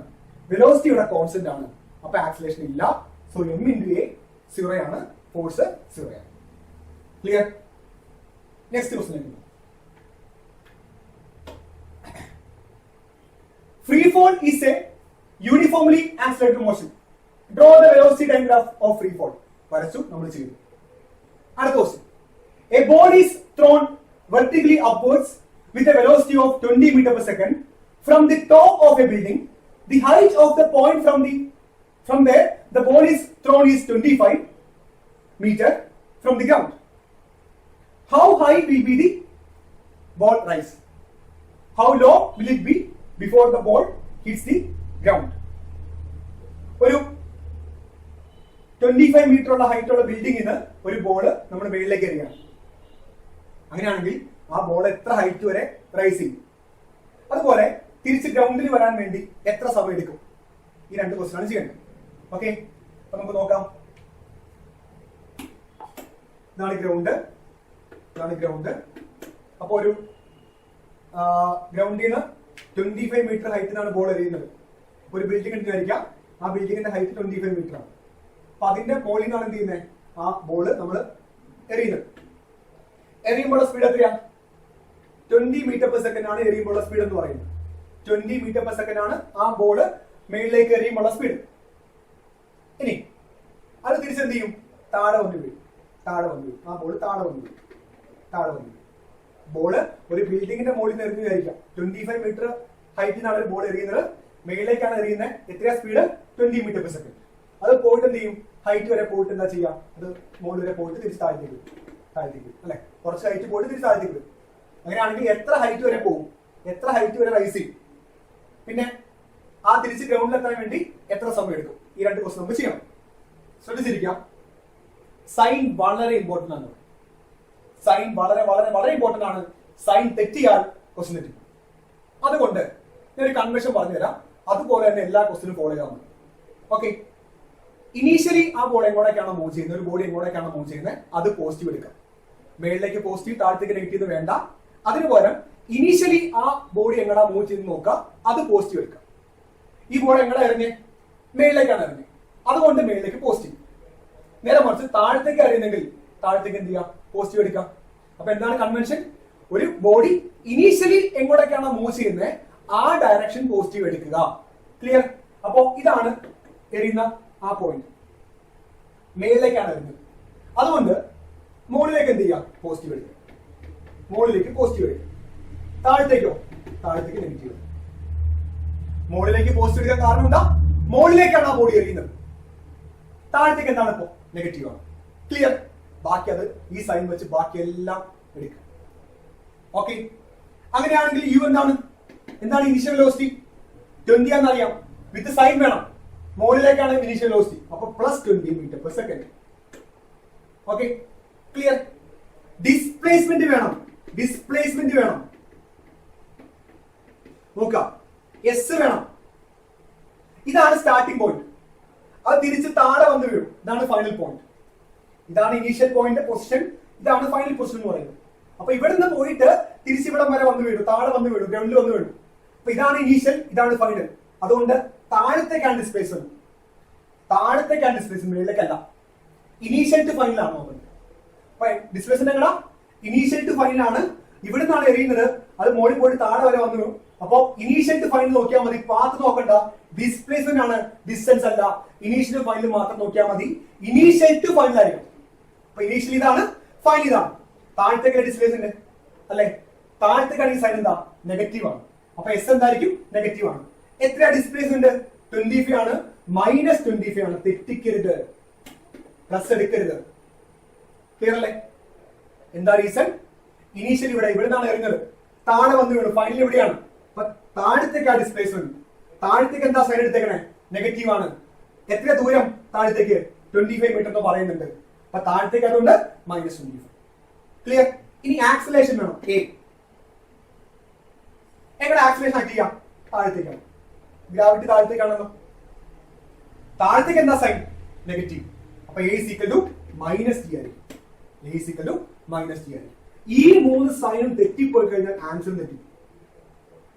വെലോസിറ്റി ഇവിടെ കോൺസ്റ്റന്റ് ആണ്. അപ്പൊ ആക്സിലേഷൻ ഇല്ല. സോ m into a 0 ആണ്, ഫോഴ്സ് 0 ആണ്. Clear? Next question. Free fall is a uniformly accelerated motion. Draw the velocity time graph of free fall. വരച്ചു, നമ്മൾ ചെയ്തു. അടുത്ത question. A ball is thrown vertically upwards with a velocity of 20 meters per second from the top of a building. The height of the point from there the ball is thrown is 25 meter from the ground. How high will be the ball rise? How low will it be before the ball hits the ground? ഒരു 25 metre ഉള്ള height ഉള്ള ബിൽഡിംഗിന് ഒരു ball നമ്മൾ മേളിലേക്ക് എറിയണം. അങ്ങനെയാണെങ്കിൽ ആ ball എത്ര height വരെ റൈസ് ചെയ്യും? അതുപോലെ തിരിച്ച് ഗ്രൗണ്ടിൽ വരാൻ വേണ്ടി എത്ര സമയം എടുക്കും? ഈ രണ്ട് ക്വസ്റ്റ്യൻ ആണ് ചെയ്യേണ്ടത്. ഓക്കെ, അപ്പൊ നമുക്ക് നോക്കാം. ഇതാണ് ഗ്രൗണ്ട്. അപ്പൊ ഒരു ഗ്രൗണ്ടിൽ നിന്ന് 25 മീറ്റർ ഹൈറ്റിനാണ് ബോൾ എറിയുന്നത്. ഒരു ബിൽഡിംഗ് എടുത്ത് വിചാരിക്കാം. ആ ബിൽഡിങ്ങിന്റെ ഹൈറ്റ് 25 മീറ്റർ ആണ്. അപ്പൊ അതിന്റെ ബോളിൽ നിന്നാണ് എന്ത് ചെയ്യുന്നത്? ആ ബോള് നമ്മൾ എറിയുന്നത്. എറിയുമ്പോൾ സ്പീഡ് എത്രയാ? 20 മീറ്റർ പെർ സെക്കൻഡ് ആണ് എറിയുമ്പോൾ സ്പീഡ് എന്ന് പറയുന്നത്. 20 മീറ്റർ പെർ സെക്കൻഡ് ആണ് ആ ബോള് മേളിലേക്ക് എറിയുമ്പോൾ സ്പീഡ്. ഇനി അത് തിരിച്ചെന്ത് ചെയ്യും? താഴെ വന്ന് വീഴും. ആ ബോള് താഴെ വന്ന് വീഴും. ബോള് ഒരു ബിൽഡിങ്ങിന്റെ മുകളിൽ നിന്ന് എറിഞ്ഞു വിചാരിക്കാം. 25 മീറ്റർ ഹൈറ്റിനാണ് ഒരു ബോൾ എറിയുന്നത്. മേളിലേക്കാണ് എറിയുന്നത്. എത്രയാ സ്പീഡ്? 20 metre per second. അത് പോയിട്ട് എന്ത് ചെയ്യും? ഹൈറ്റ് വരെ പോയിട്ട് എന്താ ചെയ്യാം? അത് മുകളിൽ വരെ പോയിട്ട് തിരിച്ച് താഴത്തേക്ക് അല്ലെ, കുറച്ച് ഹൈറ്റ് പോയിട്ട് തിരിച്ച് താഴത്തേക്ക് വരും. അങ്ങനെയാണെങ്കിൽ എത്ര ഹൈറ്റ് വരെ പോകും? എത്ര ഹൈറ്റ് വരെ റൈസ് ചെയ്യും? പിന്നെ ആ തിരിച്ച് ഗ്രൗണ്ടിൽ എത്താൻ വേണ്ടി എത്ര സമയം എടുക്കും? ഈ രണ്ട് ക്വസ്റ്റ്യൻ നമുക്ക് ചെയ്യണം. ശ്രദ്ധിച്ചിരിക്കാം. സൈൻ വളരെ ഇമ്പോർട്ടന്റ് ആണ്. സൈൻ വളരെ വളരെ വളരെ ഇമ്പോർട്ടന്റ് ആണ്. സൈൻ തെറ്റിയാൽ ക്വസ്റ്റ്യൻ തെറ്റിക്കും. അതുകൊണ്ട് ഞാനൊരു കൺവെൻഷൻ പറഞ്ഞുതരാം. അതുപോലെ തന്നെ എല്ലാ ക്വസ്റ്റ്യനും ഫോളോ ചെയ്യാൻ. ഓക്കെ, ഇനീഷ്യലി ആ ബോൾ എങ്ങോട്ടേക്കാണോ മൂവ് ചെയ്യുന്നത്, ഒരു ബോഡി എങ്ങോട്ടേക്കാണോ മൂവ് ചെയ്യുന്നത്, അത് പോസിറ്റീവ് എടുക്കാം. മേളിലേക്ക് പോസിറ്റീവ്, താഴത്തേക്ക് നെഗറ്റീവ് വേണ്ട. അതിന് പകരം ഇനീഷ്യലി ആ ബോഡി എങ്ങടാ മൂവ് ചെയ്ത് നോക്കുക, അത് പോസിറ്റീവ് എടുക്കാം. ഈ ബോൾ എങ്ങടാ എറിഞ്ഞ്? മേളിലേക്കാണ് എറിഞ്ഞത്, അതുകൊണ്ട് മേളിലേക്ക് പോസിറ്റീവ്. നേരെ മറിച്ച് താഴത്തേക്ക് എറിയുന്നെങ്കിൽ താഴത്തേക്ക് എന്ത് ചെയ്യാം? പോസിറ്റീവ് എടുക്കാം. അപ്പൊ എന്താണ് കൺവെൻഷൻ? ഒരു ബോഡി ഇനീഷ്യലി എങ്ങോട്ടേക്കാണോ മൂവ് ചെയ്യുന്നത് ആ ഡയറക്ഷൻ പോസിറ്റീവ് എടുക്കുക. ക്ലിയർ? അപ്പോ ഇതാണ് എറിയുന്ന ആ പോയിന്റ്. മേളിലേക്കാണ് എറിയുന്നത്, അതുകൊണ്ട് മുകളിലേക്ക് എന്ത് ചെയ്യാം? പോസിറ്റീവ് എടുക്കുക. മുകളിലേക്ക് പോസിറ്റീവ് എടുക്കുക. താഴത്തേക്കോ? താഴത്തേക്ക് നെഗറ്റീവ്. മുകളിലേക്ക് പോസിറ്റീവ് എടുക്കാൻ കാരണം എന്താ? മുകളിലേക്കാണ് ആ ബോഡി എറിയുന്നത്. താഴത്തേക്ക് എന്താണ്? ഇപ്പോ നെഗറ്റീവ് ആണ്. ക്ലിയർ? ബാക്കി അത് ഈ സൈൻ വെച്ച് ബാക്കി എല്ലാം എടുക്കുക. ഓക്കെ, അങ്ങനെയാണെങ്കിൽ യു എന്താണ് ഇനീഷ്യൽ വെലോസിറ്റി? 20 ആണെന്നറിയാം. വിത്ത് സൈൻ വേണം. മുകളിലേക്കാണ് ഇനീഷ്യൽ വെലോസിറ്റി. അപ്പൊ +20 metre per second. Okay, clear? Displacement വേണം. നോക്കാം. എസ് വേണം. ഇതാണ് സ്റ്റാർട്ടിംഗ് പോയിന്റ്. അത് തിരിച്ച് താഴെ വന്ന് വീഴും. ഇതാണ് ഫൈനൽ പോയിന്റ്. ഇതാണ് ഇനീഷ്യൽ പോയിന്റ് പൊസിഷൻ. ഇതാണ് ഫൈനൽ പൊസിഷൻ എന്ന് പറയുന്നത്. അപ്പൊ ഇവിടെ നിന്ന് പോയിട്ട് തിരിച്ചിവിടം വരെ വന്ന് വീഴും, താഴെ വന്ന് വീഴും, ഗ്രൗണ്ടിൽ വന്ന് വീഴും. അപ്പൊ ഇതാണ് ഇനീഷ്യൽ, ഇതാണ് ഫൈനൽ. അതുകൊണ്ട് താഴത്തേക്കാണ് ഡിസ്പ്ലേസ്മെന്റ്. മേളിലേക്കല്ല. ഇനീഷ്യൽ ടു ഫൈനൽ ആണ് നോക്കുന്നത്. അപ്പൊ ഡിസ്പ്ലേസ്മെന്റ് എങ്ങടാ? ഇനീഷ്യൽ ടു ഫൈനൽ ആണ്. ഇവിടെ നിന്നാണ് എറിയുന്നത്. അത് മുകളിൽ പോയിട്ട് താഴെ വരെ വന്നു. അപ്പൊ ഇനീഷ്യൽ ടു ഫൈനൽ നോക്കിയാൽ മതി, പാത്ത് നോക്കണ്ട. ഡിസ്പ്ലേസ്മെന്റ് ആണ്, ഡിസ്റ്റൻസ് അല്ല. ഇനീഷ്യൽ ഫൈനൽ മാത്രം നോക്കിയാൽ മതി. ഇനീഷ്യൽ ടു ഫൈനൽ ആയിരിക്കും. അപ്പൊ ഇനീഷ്യൽ ഇതാണ്, ഫൈനൽ ഇതാണ്. താഴത്തേക്ക് ഡിസ്പ്ലേസ്മെന്റ് അല്ലെ, താഴത്തേക്കാണെങ്കിൽ സൈൻ എന്താ, നെഗറ്റീവ് ആണ്. അപ്പൊ എസ് എന്തായിരിക്കും, നെഗറ്റീവ് ആണ്. എത്രയാ ഡിസ്പ്ലേസ്മെന്റ്, 25 ആണ്, -25 ആണ്. തെറ്റിക്കരുത്, പ്ലസ് എടുക്കരുത്. ക്ലിയർ അല്ലേ? എന്താ റീസൺ? ഇനീഷ്യലി ഇവിടെ നിന്നാണ് ഇറങ്ങുന്നത്, താഴെ വന്നു വീണു. ഫൈനൽ എവിടെയാണ്? അപ്പൊ താഴത്തേക്ക് ആ ഡിസ്പ്ലേസ്മെന്റ്. താഴത്തേക്ക് എന്താ സൈൻ എടുത്തേക്കണേ, നെഗറ്റീവ് ആണ്. എത്ര ദൂരം താഴത്തേക്ക്, 25 മീറ്റർ എന്ന് പറയുന്നുണ്ട്. അപ്പൊ താഴത്തേക്ക് അതുകൊണ്ട് -25. ക്ലിയർ? ഇനി ആക്സിലേഷൻ വേണം. എങ്ങനെ ആക്സിലേഷൻ ആക്ട് ചെയ്യാം? താഴത്തേക്കാണ്, ഗ്രാവിറ്റി താഴത്തേക്കാണല്ലോ. താഴത്തേക്ക് എന്താ സൈൻ, നെഗറ്റീവ്. അപ്പൊ A is equal to -t ആയിരിക്കും. A is equal to -t ആയിരിക്കും. ഈ 3 സൈനും തെറ്റിപ്പോയി കഴിഞ്ഞാൽ ആൻസർ തെറ്റി.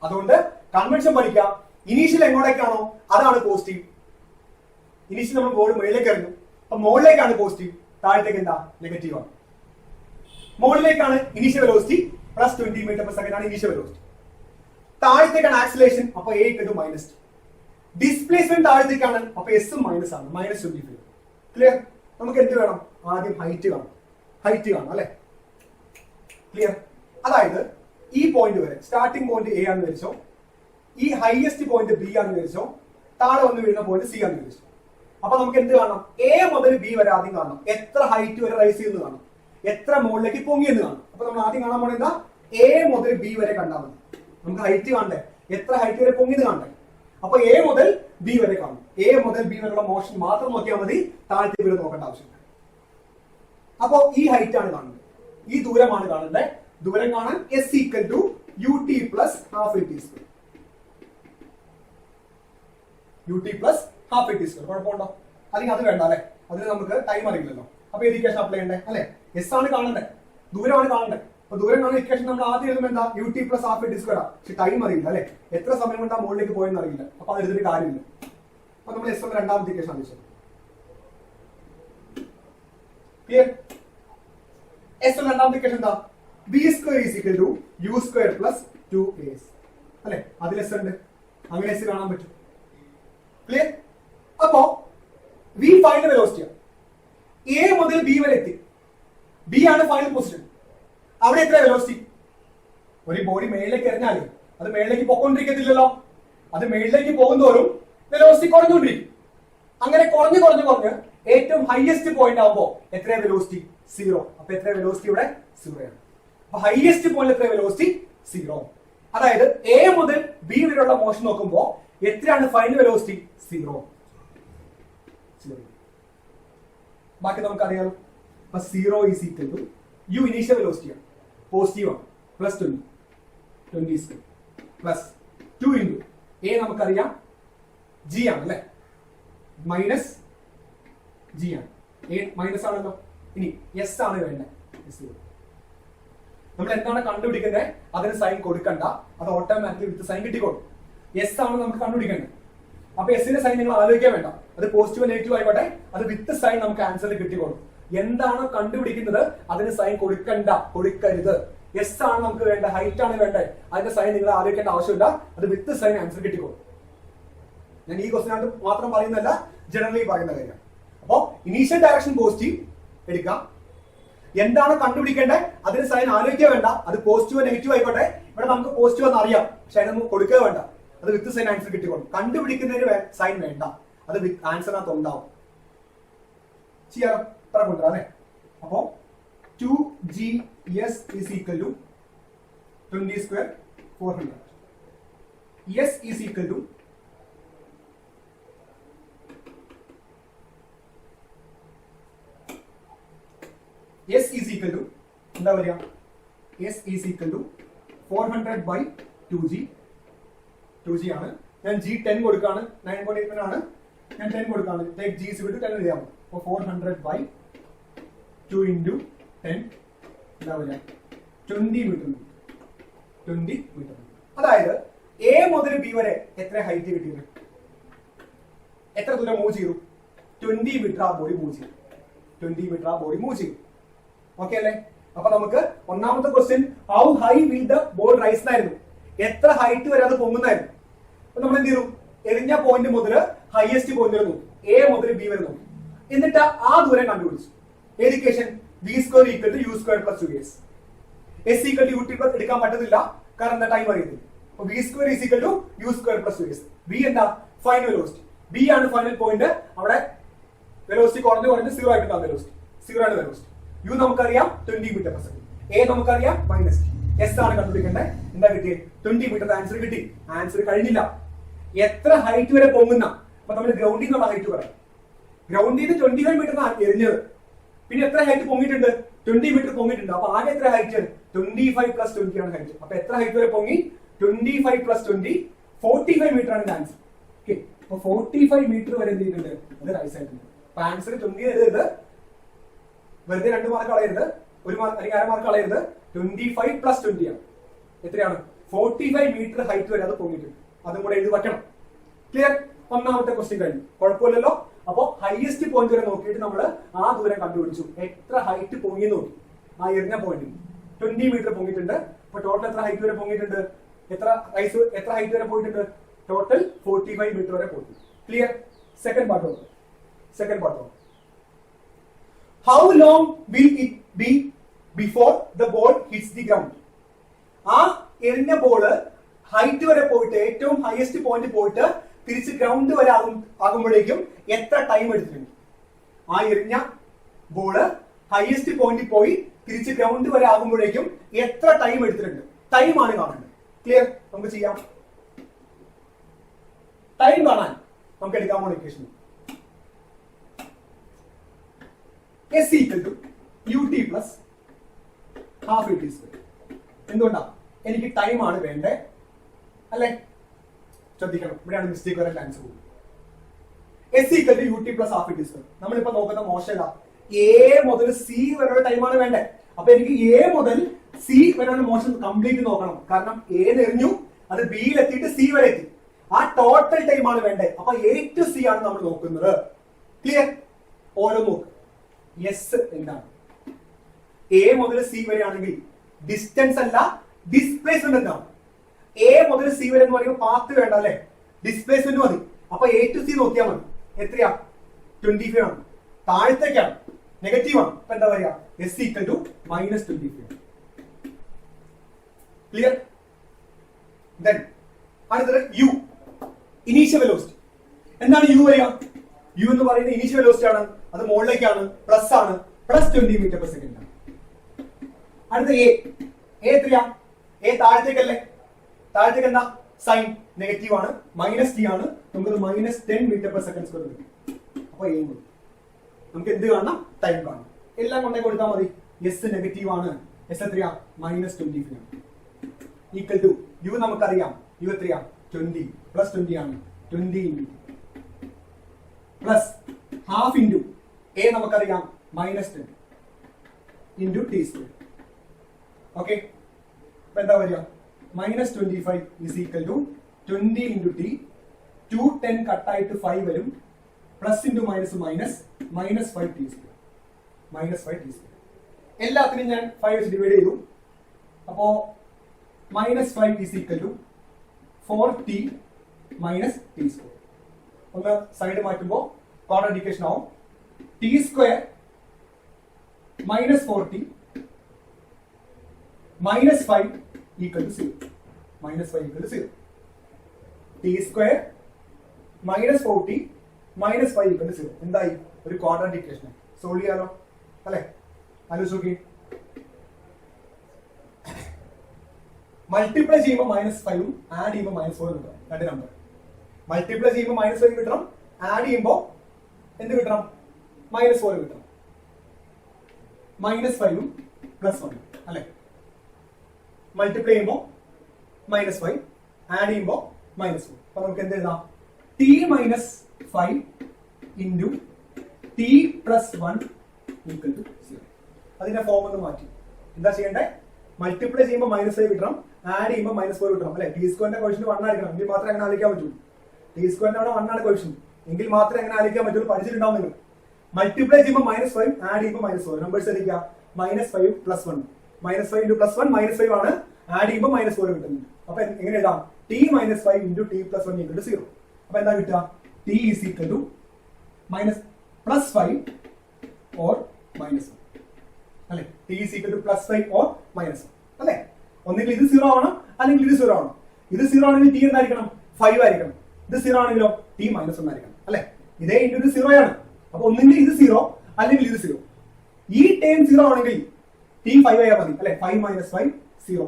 അതുകൊണ്ട് കൺവെൻഷൻ പഠിക്കാം. ഇനീഷ്യൽ എങ്ങോട്ടേക്കാണോ അതാണ് പോസിറ്റീവ്. ഇനീഷ്യൽ നമ്മൾ ബോർഡ് മുകളിലേക്ക് എറിഞ്ഞു, അപ്പൊ മുകളിലേക്കാണ് പോസിറ്റീവ്, താഴത്തേക്ക് എന്താ, നെഗറ്റീവ് ആണ്. മുകളിലേക്കാണ് ഇനീഷ്യൽ വെലോസിറ്റി, +20 m/s ആണ് ഇനീഷ്യൽ വെലോസിറ്റി. താഴത്തേക്കാണ് ആക്സിലേഷൻ, അപ്പൊ A equal to -t. Displacement താഴത്തേക്കാണ്, അപ്പൊ S മൈനസ് ആണ്, -25. ക്ലിയർ? നമുക്ക് എന്ത് വേണം? ആദ്യം ഹൈറ്റ് കാണും. ഹൈറ്റ് കാണും അല്ലെ? ക്ലിയർ? അതായത് ഈ പോയിന്റ് വരെ, സ്റ്റാർട്ടിംഗ് പോയിന്റ് A ആണെന്ന് വിചാരിച്ചോ, ഈ ഹൈയസ്റ്റ് പോയിന്റ് B ആണെന്ന് വിചാരിച്ചോ, താഴെ വന്ന് വീഴുന്ന പോയിന്റ് C ആണെന്ന് വിചാരിച്ചോ. അപ്പൊ നമുക്ക് എന്ത് കാണണം? A മുതൽ B വരെ ആദ്യം കാണണം. എത്ര ഹൈറ്റ് വരെ റൈസ് ചെയ്യുന്നത് കാണണം, എത്ര മുകളിലേക്ക് പൊങ്ങിയെന്ന് കാണണം. അപ്പൊ നമ്മൾ ആദ്യം കാണാൻ പോകുന്നത് എന്താ, A മുതൽ B വരെ കണ്ടാൽ മതി. നമുക്ക് ഹൈറ്റ് കാണണ്ടേ, എത്ര ഹൈറ്റ് വരെ പൊങ്ങിയത് കാണണ്ടേ. അപ്പൊ A മുതൽ B വരെ കാണും. A മുതൽ B വരെയുള്ള മോഷൻ മാത്രം നോക്കിയാൽ മതി, താഴത്തെ വരെ നോക്കേണ്ട ആവശ്യമില്ല. അപ്പോ ഈ ഹൈറ്റ് ആണ് കാണുന്നത്, ഈ ദൂരമാണ് കാണുന്നത്. ദൂരം കാണാൻ S equal to ut plus half at square. ut plus half at square. കുഴപ്പമുണ്ടോ? അല്ലെങ്കിൽ അത് വേണ്ട അല്ലെ, അതിന് നമുക്ക് ടൈം അറിയില്ലല്ലോ. അപ്പൊ ഏത് ഇക്വേഷൻ അപ്ലൈ ചെയ്യണ്ടേ അല്ലെ? എസ് ആണ് കാണണ്ടേ, ദൂരമാണ് കാണണ്ടേ. അപ്പൊ ദൂരം കാണുന്ന ഇക്വേഷൻ നമ്മൾ ആദ്യം എഴുതുമ്പോൾ എന്താ, ut plus half at square. പക്ഷെ ടൈം അറിയില്ല അല്ലെ, എത്ര സമയം കൊണ്ട് ആ മുകളിലേക്ക് പോയെന്ന് അറിയില്ല. അപ്പൊ അത് എഴുതിയിട്ട് കാര്യമില്ല. അപ്പൊ നമ്മൾ എസ് രണ്ടാമത്തെ ഇക്വേഷൻ ആവശ്യം. ക്ലിയർ? എസ് രണ്ടാമത്തെ ഇക്വേഷൻ എന്താ, b square is equal to u square plus 2as അല്ലെ? അതിൽ എസ് ഉണ്ട്, അങ്ങനെ എസ് കാണാൻ പറ്റും. ക്ലിയർ? അപ്പോ v ഫൈനൽ വെലോസിറ്റി, A മുതൽ B വരെ എത്തി. B ആണ് ഫൈനൽ പൊസിഷൻ. അവിടെ എത്ര വെലോസിറ്റി? ഒരു ബോഡി മേളിലേക്ക് എറിഞ്ഞാല് അത് മേളിലേക്ക് പോയിക്കൊണ്ടിരിക്കത്തില്ലല്ലോ, അത് മേളിലേക്ക് പോകുന്തോറും വെലോസിറ്റി കുറഞ്ഞുകൊണ്ടിരിക്കും. അങ്ങനെ കുറഞ്ഞ് ഏറ്റവും ഹയസ്റ്റ് പോയിന്റ് ആകുമ്പോ എത്ര വെലോസിറ്റി? 0. അപ്പൊ എത്ര വെലോസിറ്റി ഇവിടെ? 0 ആണ്. അപ്പൊ ഹയസ്റ്റ് പോയിന്റ് എത്ര വെലോസിറ്റി? 0. അതായത് A മുതൽ B വരെയുള്ള മോഷൻ നോക്കുമ്പോ എത്രയാണ് ഫൈനൽ വെലോസിറ്റി? 0. ബാക്കി നമുക്കറിയാലോ. അപ്പൊ 0 is equal to u initial velocity ആണ്, പോസിറ്റീവ് ആണ്, +20 പ്ലസ് 2 ഇൻറ്റു A നമുക്കറിയാം G ആണ് അല്ലെ, -G ആണ്. A മൈനസ് ആണല്ലോ. ഇനി S ആണ് വേണ്ടത്. നമ്മൾ എന്താണ് കണ്ടുപിടിക്കുന്നത്, അതിന് സൈൻ കൊടുക്കണ്ട, അത് ഓട്ടോമാറ്റിക്കലി വിത്ത് സൈൻ കിട്ടിക്കോളും. S ആണ് നമുക്ക് കണ്ടുപിടിക്കേണ്ടത്. അപ്പൊ എസിന്റെ സൈൻ നിങ്ങൾ ആലോചിക്കാൻ വേണ്ട, അത് പോസിറ്റീവ് നെഗറ്റീവ് ആയിക്കോട്ടെ, അത് വിത്ത് സൈൻ നമുക്ക് ആൻസറിൽ കിട്ടിക്കോളും. എന്താണോ കണ്ടുപിടിക്കുന്നത് അതിന് സൈൻ കൊടുക്കരുത്. എസ് ആണ് നമുക്ക് വേണ്ട, ഹൈറ്റ് ആണ് വേണ്ടത്, അതിന്റെ സൈൻ നിങ്ങൾ ആലോചിക്കേണ്ട ആവശ്യമില്ല, അത് വിത്ത് സൈൻ ആൻസർ കിട്ടിക്കോളും. ഞാൻ ഈ ക്വസ്റ്റിനായിട്ട് മാത്രം പറയുന്നതല്ല, ജനറലി പറയുന്ന കാര്യം. അപ്പോ ഇനീഷ്യൽ ഡയറക്ഷൻ പോസിറ്റീവ് എടുക്കാം. എന്താണ് കണ്ടുപിടിക്കേണ്ടത് അതിന് സൈൻ ആലോചിക്കുക വേണ്ട, അത് പോസിറ്റീവ് നെഗറ്റീവ് ആയിക്കോട്ടെ. ഇവിടെ നമുക്ക് പോസിറ്റീവ് എന്ന് അറിയാം, പക്ഷെ അതിനൊന്നും കൊടുക്കുക വേണ്ട, അത് വിത്ത് സൈൻ ആൻസർ കിട്ടിക്കോളും. കണ്ടുപിടിക്കുന്നതിന് സൈൻ വേണ്ട, അത് വിത്ത് ആൻസറിനകത്ത് ഉണ്ടാവും. ചെയ്യാറോ? ഇത്ര കൊണ്ടുവരാം അല്ലെ? അപ്പോ 2GS is equal to 20 square 400. S is equal to എന്താ പറയാ, S is equal to 400 by 2G. 2G ആണ്. ഞാൻ G 10 കൊടുക്കാണ്, 9.8 ആണ്, ഞാൻ 10 കൊടുക്കാണ്. Take G is equal to 10 എഴുതാമോ? അപ്പോൾ 400 by 2 into 10 എന്താ പറയാ, 20 മീറ്റർ. 20 മീറ്റർ. അതായത് A മുതൽ B വരെ എത്ര ഹൈറ്റ് കിട്ടിയത്, എത്ര ദൂരം മൂവ് ചെയ്തു? 20 മീറ്റർ ആ ബോഡി മൂവ് ചെയ്തു. 20 മീറ്റർ ആ ബോഡി മൂവ് ചെയ്തു. ഓക്കെ അല്ലേ? അപ്പൊ നമുക്ക് ഒന്നാമത്തെ question how high will the ball rise എന്നായിരുന്നു. എത്ര ഹൈറ്റ് വരെ അത് പൊങ്ങുന്നായിരുന്നു. അപ്പൊ നമ്മൾ എന്ത് ചെയ്തു? എറിഞ്ഞ പോയിന്റ് മുതൽ ഹയസ്റ്റ് പോയിന്റ് വരെ നോക്കി, എ മുതൽ ബി വരെ നോക്കി. എന്നിട്ട് ആ ദൂരം കണ്ടുപിടിച്ചു. ഏത് equation? v square equal to u square plus 2as. s equal to ut plus എടുക്കാൻ പറ്റത്തില്ല, കാരണം എന്താ ടൈം അറിയത്തില്ല. അപ്പൊ v square is equal to u square plus 2as. v എന്താ? Final velocity. b ആണ് ഫൈനൽ പോയിന്റ്. അവിടെ വെലോസിറ്റി കുറഞ്ഞ് 0 ആയിട്ടുണ്ടാവും. വെലോസിറ്റി 0 ആണ് വെലോസിറ്റി. u നമുക്കറിയാം 20 മീറ്റർ പെർ സെക്കൻഡ്. a നമുക്കറിയാം -t. s ആണ് കണ്ടുപിടിക്കേണ്ടത്. എന്താ കിട്ടിയത്? 20 മീറ്റർ. ആൻസർ കിട്ടി. ആൻസർ കഴിഞ്ഞില്ല. എത്ര ഹൈറ്റ് വരെ പൊങ്ങുന്ന? അപ്പൊ നമ്മൾ ഗ്രൗണ്ടിൽ നിന്നുള്ള ഹൈറ്റ് പറയാം. ഗ്രൗണ്ടിൽ നിന്ന് 25 മീറ്റർ എറിഞ്ഞത്. പിന്നെ എത്ര ഹൈറ്റ് പൊങ്ങിയിട്ടുണ്ട്? 20 മീറ്റർ പൊങ്ങിയിട്ടുണ്ട്. അപ്പൊ ആകെ എത്ര ഹൈറ്റ്? 25 പ്ലസ് 20 ആണ് ഹൈറ്റ്. അപ്പൊ എത്ര ഹൈറ്റ് വരെ പൊങ്ങി? 25 പ്ലസ് 20 45 മീറ്റർ ആണ് ആൻസർ. ഓക്കെ, അപ്പൊ 45 മീറ്റർ വരെ എന്ത് ചെയ്തിട്ടുണ്ട്? അത് റൈസ് ആയിട്ടുണ്ട്. അപ്പൊ ആൻസർ 20 എഴുതരുത്, വെറുതെ 2 മാർക്ക് കളയരുത്, 1 മാർക്ക് അല്ലെങ്കിൽ 1/2 മാർക്ക് കളയരുത്. 25 പ്ലസ് 20 ആണ്. എത്രയാണ്? 45 മീറ്റർ ഹൈറ്റ് വരെ അത് പൊങ്ങിയിട്ടുണ്ട്. അതും കൂടെ എഴുതി വയ്ക്കണം. ക്ലിയർ? ഒന്നാമത്തെ ക്വസ്റ്റ്യൻ കഴിഞ്ഞു. കുഴപ്പമില്ലല്ലോ. അപ്പൊ ഹയസ്റ്റ് പോയിന്റ് വരെ നോക്കിയിട്ട് നമ്മൾ ആ ദൂരം കണ്ടുപിടിച്ചു. എത്ര ഹൈറ്റ് പൊങ്ങി നോക്കി. ആ എറിഞ്ഞ പോയിന്റ് 20 മീറ്റർ പൊങ്ങിയിട്ടുണ്ട്. അപ്പൊ ടോട്ടൽ എത്ര ഹൈറ്റ് വരെ പൊങ്ങിയിട്ടുണ്ട്? എത്ര ഹൈറ്റ് വരെ പോയിട്ടുണ്ട്? ടോട്ടൽ 45 മീറ്റർ വരെ പോയിട്ടുണ്ട്. Clear? Second part. How long will it be before the ball hits the ground? ആ എറിഞ്ഞ ബോള് ഹൈറ്റ് വരെ പോയിട്ട്, ഏറ്റവും ഹയസ്റ്റ് പോയിന്റ് പോയിട്ട് തിരിച്ച് ഗ്രൗണ്ട് വരെ ആകുമ്പോഴേക്കും എത്ര ടൈം എടുത്തിട്ടുണ്ട്? ആ എറിഞ്ഞ ബോള് ഹയസ്റ്റ് പോയിന്റിൽ പോയി തിരിച്ച് ഗ്രൗണ്ട് വരെ ആകുമ്പോഴേക്കും എത്ര ടൈം എടുത്തിട്ടുണ്ട്? ടൈമാണ് കാണേണ്ടത്. ക്ലിയർ? നമുക്ക് ചെയ്യാം. ടൈം കാണാൻ നമുക്ക് എടുക്കാമോ equation? s equal to ut plus half ut square. എന്തുകൊണ്ടാ? എനിക്ക് ടൈം ആണ് വേണ്ടേ, അല്ലെ? ശ്രദ്ധിക്കണം, ഇവിടെയാണ് മിസ്റ്റേക്ക് വരാൻ ചാൻസ് കൂടുതൽ. s equal to ut plus half ut square. നമ്മളിപ്പോ നോക്കുന്ന മോശമല്ല, a മുതൽ c വരെയുള്ള ടൈമാണ് വേണ്ടേ. അപ്പൊ എനിക്ക് a മുതൽ c വരെയുള്ള മോഷൻ കംപ്ലീറ്റ് നോക്കണം. കാരണം a എറിഞ്ഞു, അത് b യിൽ എത്തിയിട്ട് c വരെ എത്തി. ആ ടോട്ടൽ ടൈമാണ് വേണ്ടേ. അപ്പൊ a to c ആണ് നമ്മൾ നോക്കുന്നത്. ക്ലിയർ? ഓരോ നോക്ക്. യെസ് എന്താണ്? a മുതൽ c വരെ ആണെങ്കിൽ ഡിസ്റ്റൻസ് അല്ല, ഡിസ്പ്ലേസ്മെന്റ് എന്താണ്? a മുതൽ c വരെ എന്ന് പറയുമ്പോൾ പാത്ത് വേണ്ട, അല്ലെ? ഡിസ്പ്ലേസ്മെന്റ് മതി. അപ്പൊ a to c നോക്കിയാൽ മതി. എത്രയാ? 25 ആണ്. താഴത്തേക്കാണ്, നെഗറ്റീവ് ആണ്. അപ്പൊ എന്താ പറയാ? s equal to -25. Clear? Then അടുത്തത് u, ഇനീഷ്യൽ വെലോസിറ്റി. എന്താണ് u വരിക? u എന്ന് പറയുന്നത് ഇനീഷ്യൽ വെലോസിറ്റി ആണ്. അത് മുകളിലേക്കാണ്, പ്ലസ് ആണ്. പ്ലസ് 20 മീറ്റർ പെർ സെക്കൻഡ് ആണ്. അടുത്ത a എത്രയാ? a താഴത്തേക്കല്ലേ? താഴത്തേക്ക് എന്താ? സൈൻ നെഗറ്റീവ് ആണ്, -t ആണ്. നമുക്ക് -10 മീറ്റർ പെർ സെക്കൻഡ് സ്ക്വയർ കിട്ടും. അപ്പൊ a നമുക്ക് എന്ത് കാണണം? ടൈം കാണണം. എല്ലാം കൊണ്ടേ കൊടുത്താൽ മതി. s നെഗറ്റീവ് ആണ്. s എത്രയാ? -25 ആണ്. ഈക്വൽ ടു u നമുക്കറിയാം. u എത്രയാ? 20 പ്ലസ് 20 ആണ്. 20 into plus half into a നമുക്കറിയാം -10 ഇൻറ്റു t സ്ക്വയർ. ഓക്കെ, അപ്പൊ എന്താ വരിക? -25 is equal to 20 into t. 210 കട്ടായിട്ട് 5 വരും. Plus into minus -5 t square. -5 t square. എല്ലാത്തിനും ഞാൻ 5 വെച്ച് ഡിവൈഡ് ചെയ്തു. അപ്പോ -5 is equal to 4t minus t square. ഒന്ന് സൈഡ് മാറ്റുമ്പോൾ ക്വാഡ്രാറ്റിക് ആവും. t square -4t -5 equal to 0. -5 equal to 0. t square -4t -5 equal to 0. എന്തായി? ഒരു ക്വാഡ്രാറ്റിക് ഇക്വേഷൻ. സോൾവ് ചെയ്യാലോ, അല്ലെ? ആലോചിച്ച് നോക്കി. മൾട്ടിപ്ലൈ ചെയ്യുമ്പോൾ -5 ആഡ് ചെയ്യുമ്പോൾ -4 കിട്ടണം. രണ്ട് നമ്പർ മൾട്ടിപ്ലൈ ചെയ്യുമ്പോൾ -5 കിട്ടണം, ആഡ് ചെയ്യുമ്പോൾ എന്ത് കിട്ടണം? -4 കിട്ടണം. -5 +1 അല്ലെ? മൾട്ടിപ്ലൈ ചെയ്യുമ്പോൾ -5, ആഡ് ചെയ്യുമ്പോൾ -4. അപ്പൊ നമുക്ക് എന്ത് എഴുതാം? t - 5 into t + 1 equal to 0. അതിന്റെ ഫോം ഒന്ന് മാറ്റി. എന്താ ചെയ്യണ്ടേ? മൾട്ടിപ്ലൈ ചെയ്യുമ്പോൾ -5 കിട്ടണം, ആഡ് ചെയ്യുമ്പോൾ -4 കിട്ടണം, അല്ലെ? ടി സ്ക്വയറിന്റെ ക്വസ്റ്റ്യൻ 1 ആയിരിക്കണം. എങ്കിൽ മാത്രമേ അങ്ങനെ ആലോചിക്കാൻ പറ്റൂ. ടി സ്ക്വയറിന്റെ അവിടെ 1 ആണ് ക്വസ്റ്റ്യൻ. എങ്കിൽ മാത്രമേ അങ്ങനെ ആലോചിക്കാൻ പറ്റുള്ളൂ. പഠിച്ചിട്ടുണ്ടാവും നിങ്ങൾ. മൾട്ടിപ്ലൈ ചെയ്യുമ്പോൾ -5, ആഡ് ചെയ്യുമ്പോൾ -4. നമ്പേഴ്സ് എടുക്കുക. -5 + 1. -5 × +1 -5 ആണ്. ആഡ് ചെയ്യുമ്പോൾ -4 കിട്ടുന്നുണ്ട്. അപ്പൊ എങ്ങനെ എഴുതാം? t - 5 × t + 1 = 0. അപ്പൊ എന്താ കിട്ടുക? t = +5 or -1 അല്ലെ? t = +5 or -1 അല്ലെ? ഒന്നുകിൽ ഇത് 0 ആവണം അല്ലെങ്കിൽ ഇത് 0 ആവണം. ഇത് 0 ആണെങ്കിൽ t എന്തായിരിക്കണം? 5 ആയിരിക്കണം. ഇത് 0 ആണെങ്കിലോ t - 1 ആയിരിക്കണം അല്ലെ? ഇതേ ഇൻറ്റു ഇത് 0 ആണ്. അപ്പൊ ഒന്നുകിൽ ഇത് 0 അല്ലെങ്കിൽ ഇത് 0. ഈ ടേം 0 ആണെങ്കിൽ t 5 ആയാൽ മതി അല്ലെ? 5 - 5 0.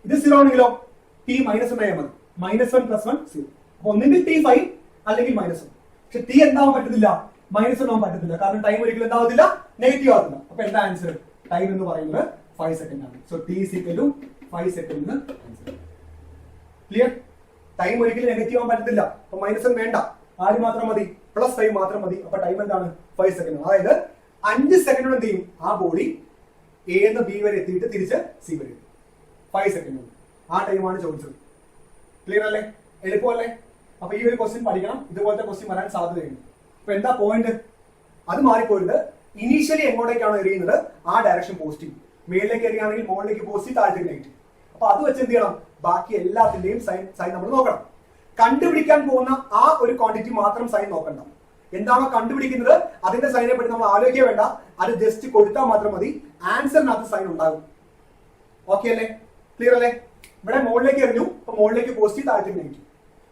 ഇത് 0 ആണെങ്കിലോ t - 1 ആയാൽ മതി. -1 + 1 0. അപ്പൊ ഒന്നുകിൽ t 5 അല്ലെങ്കിൽ -1. പക്ഷെ t എന്താവാൻ പറ്റത്തില്ല? -1 ആവാൻ പറ്റത്തില്ല. കാരണം ടൈം ഒരിക്കലും എന്താവത്തില്ല? നെഗറ്റീവ് ആവത്തില്ല. അപ്പൊ എന്താ ആൻസർ? ടൈം എന്ന് പറയുന്നത് 5 സെക്കൻഡ് ആണ്. സോ t = 5 സെക്കൻഡ് എന്ന് ആൻസർ. ക്ലിയർ? ടൈം ഒരിക്കലും നെഗറ്റീവ് ആവാൻ പറ്റത്തില്ല. അപ്പൊ -1 വേണ്ട. ആര് മാത്രം മതി? +5 മാത്രം മതി. അപ്പൊ ടൈം എന്താണ്? 5 സെക്കൻഡ്. അതായത് 5 സെക്കൻഡ് എന്ത് ചെയ്യും? ആ ബോഡി എ എന്ന് ബി വരെ എത്തിയിട്ട് തിരിച്ച് സി വരെ എത്തും. 5 സെക്കൻഡ്. ആ ടൈമാണ് ചോദിച്ചത്. ക്ലിയർ അല്ലേ? എളുപ്പമല്ലേ? അപ്പൊ ഈ ഒരു ക്വസ്റ്റ്യൻ പഠിക്കണം. ഇതുപോലത്തെ ക്വസ്റ്റ്യൻ വരാൻ സാധ്യതയുണ്ട്. അപ്പൊ എന്താ പോയിന്റ്? അത് മാറിപ്പോയത് ഇനീഷ്യലി എങ്ങോട്ടേക്കാണ് എറിയുന്നത് ആ ഡയറക്ഷൻ പോസിറ്റീവ്. മേളിലേക്ക് എറിയുകയാണെങ്കിൽ മുകളിലേക്ക് പോസിറ്റീവ്, താഴത്തേക്ക് നെഗറ്റീവ്. അപ്പൊ അത് വെച്ച് എന്ത് ചെയ്യണം? ബാക്കി എല്ലാത്തിന്റെയും സൈൻ നമ്മൾ നോക്കണം. കണ്ടുപിടിക്കാൻ പോകുന്ന ആ ഒരു ക്വാണ്ടിറ്റി മാത്രം സൈൻ നോക്കണ്ട. എന്താണോ കണ്ടുപിടിക്കുന്നത് അതിന്റെ സൈനെ പറ്റി നമ്മൾ ആലോചിക്കുക വേണ്ട. അത് ജസ്റ്റ് കൊടുത്താൽ മാത്രം മതി. ആൻസറിനകത്ത് സൈൻ ഉണ്ടാകും. ഓക്കെ അല്ലേ? ക്ലിയർ അല്ലേ? ഇവിടെ മുകളിലേക്ക് എറിഞ്ഞു. അപ്പൊ മുകളിലേക്ക് പോസിറ്റീവ്, താഴത്തേക്ക് നെഗറ്റീവ്.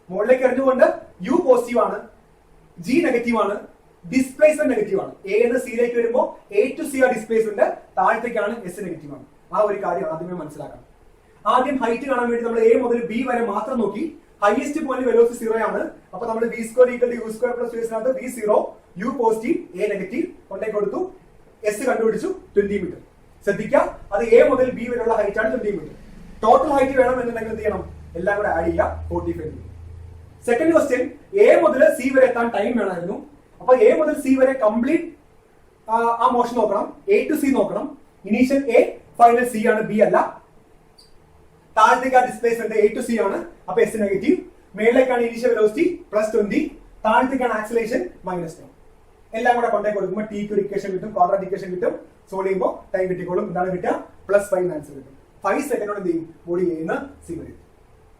മുകളിലേക്ക് എറിഞ്ഞുകൊണ്ട് യു പോസിറ്റീവ് ആണ്, ജി നെഗറ്റീവ് ആണ്, ഡിസ്പ്ലേസ്മെന്റ് നെഗറ്റീവ് ആണ്. എ എന്ന് സിയിലേക്ക് വരുമ്പോൾ എ ടു സി ആ ഡിസ്പ്ലേസ്മെന്റ്, താഴത്തേക്കാണ് എസ് നെഗറ്റീവ് ആണ്. ആ ഒരു കാര്യം ആദ്യമേ മനസ്സിലാക്കണം. ആദ്യം ഹൈറ്റ് കാണാൻ വേണ്ടി നമ്മൾ എ മുതൽ ബി വരെ മാത്രം നോക്കി. ഹൈയസ്റ്റ് പോയിന്റ് വെലോസിറ്റി 0 ആണ്. അപ്പൊ നമ്മൾ v² = u² + u v 0, u positive, A negative കൊണ്ടേ കൊടുത്തു. എസ് കണ്ടുപിടിച്ചു 20 മീറ്റർ. ശ്രദ്ധിക്കുക, അത് എ മുതൽ ബി വരെയുള്ള ഹൈറ്റ് ആണ് 20 മീറ്റർ. ടോട്ടൽ ഹൈറ്റ് വേണം എന്നുണ്ടെങ്കിൽ എന്ത് ചെയ്യണം? എല്ലാം കൂടെ ആഡ് ചെയ്യുക, 45 മീറ്റർ. സെക്കൻഡ് ക്വസ്റ്റ്യൻ, എ മുതൽ സി വരെ എത്താൻ ടൈം വേണമായിരുന്നു. അപ്പൊ എ മുതൽ സി വരെ കംപ്ലീറ്റ് ആ മോഷൻ നോക്കണം. എ ടു സി നോക്കണം. ഇനീഷ്യൽ എ, ഫൈനൽ സി ആണ്, ബി അല്ല. താഴത്തേക്ക് ആ ഡിസ്പ്ലേസ്മെന്റ് എ ടു സി ആണ്. അപ്പൊ എസ് നെഗറ്റീവ്. മേളിലേക്കാണ് ഇനീഷ്യൽ വെലോസിറ്റി +20, താഴത്തേക്കാണ് ആക്സിലറേഷൻ -10. എല്ലാം കൂടെ കൊണ്ടേ കൊടുക്കുമ്പോൾ ടിക്ക് ഒരു ഇക്വേഷൻ കിട്ടും, ക്വാഡ്രാറ്റിക് ഇക്വേഷൻ കിട്ടും. സോൾവ് ചെയ്യുമ്പോൾ ടൈം കിട്ടിക്കോളും. എന്താണ് കിട്ടുക? +5 ആൻസർ കിട്ടും. 5 സെക്കൻഡോട് എന്ത് ചെയ്യും? ബോഡി ചെയ്യുന്ന സി വരെ.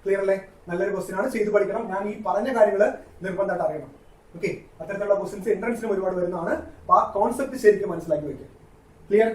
ക്ലിയർ അല്ലേ? നല്ലൊരു ക്വസ്റ്റ്യൻ ആണ്, ചെയ്ത് പഠിക്കണം. ഞാൻ ഈ പറഞ്ഞ കാര്യങ്ങൾ നിർബന്ധമായിട്ട് അറിയണം. ഓക്കെ, അത്തരത്തിലുള്ള ക്വസ്റ്റ്യൻസ് എൻട്രൻസിനും ഒരുപാട് വരുന്നതാണ്. അപ്പൊ ആ കോൺസെപ്റ്റ് ശരിക്കും മനസ്സിലാക്കി വെക്കുക. ക്ലിയർ?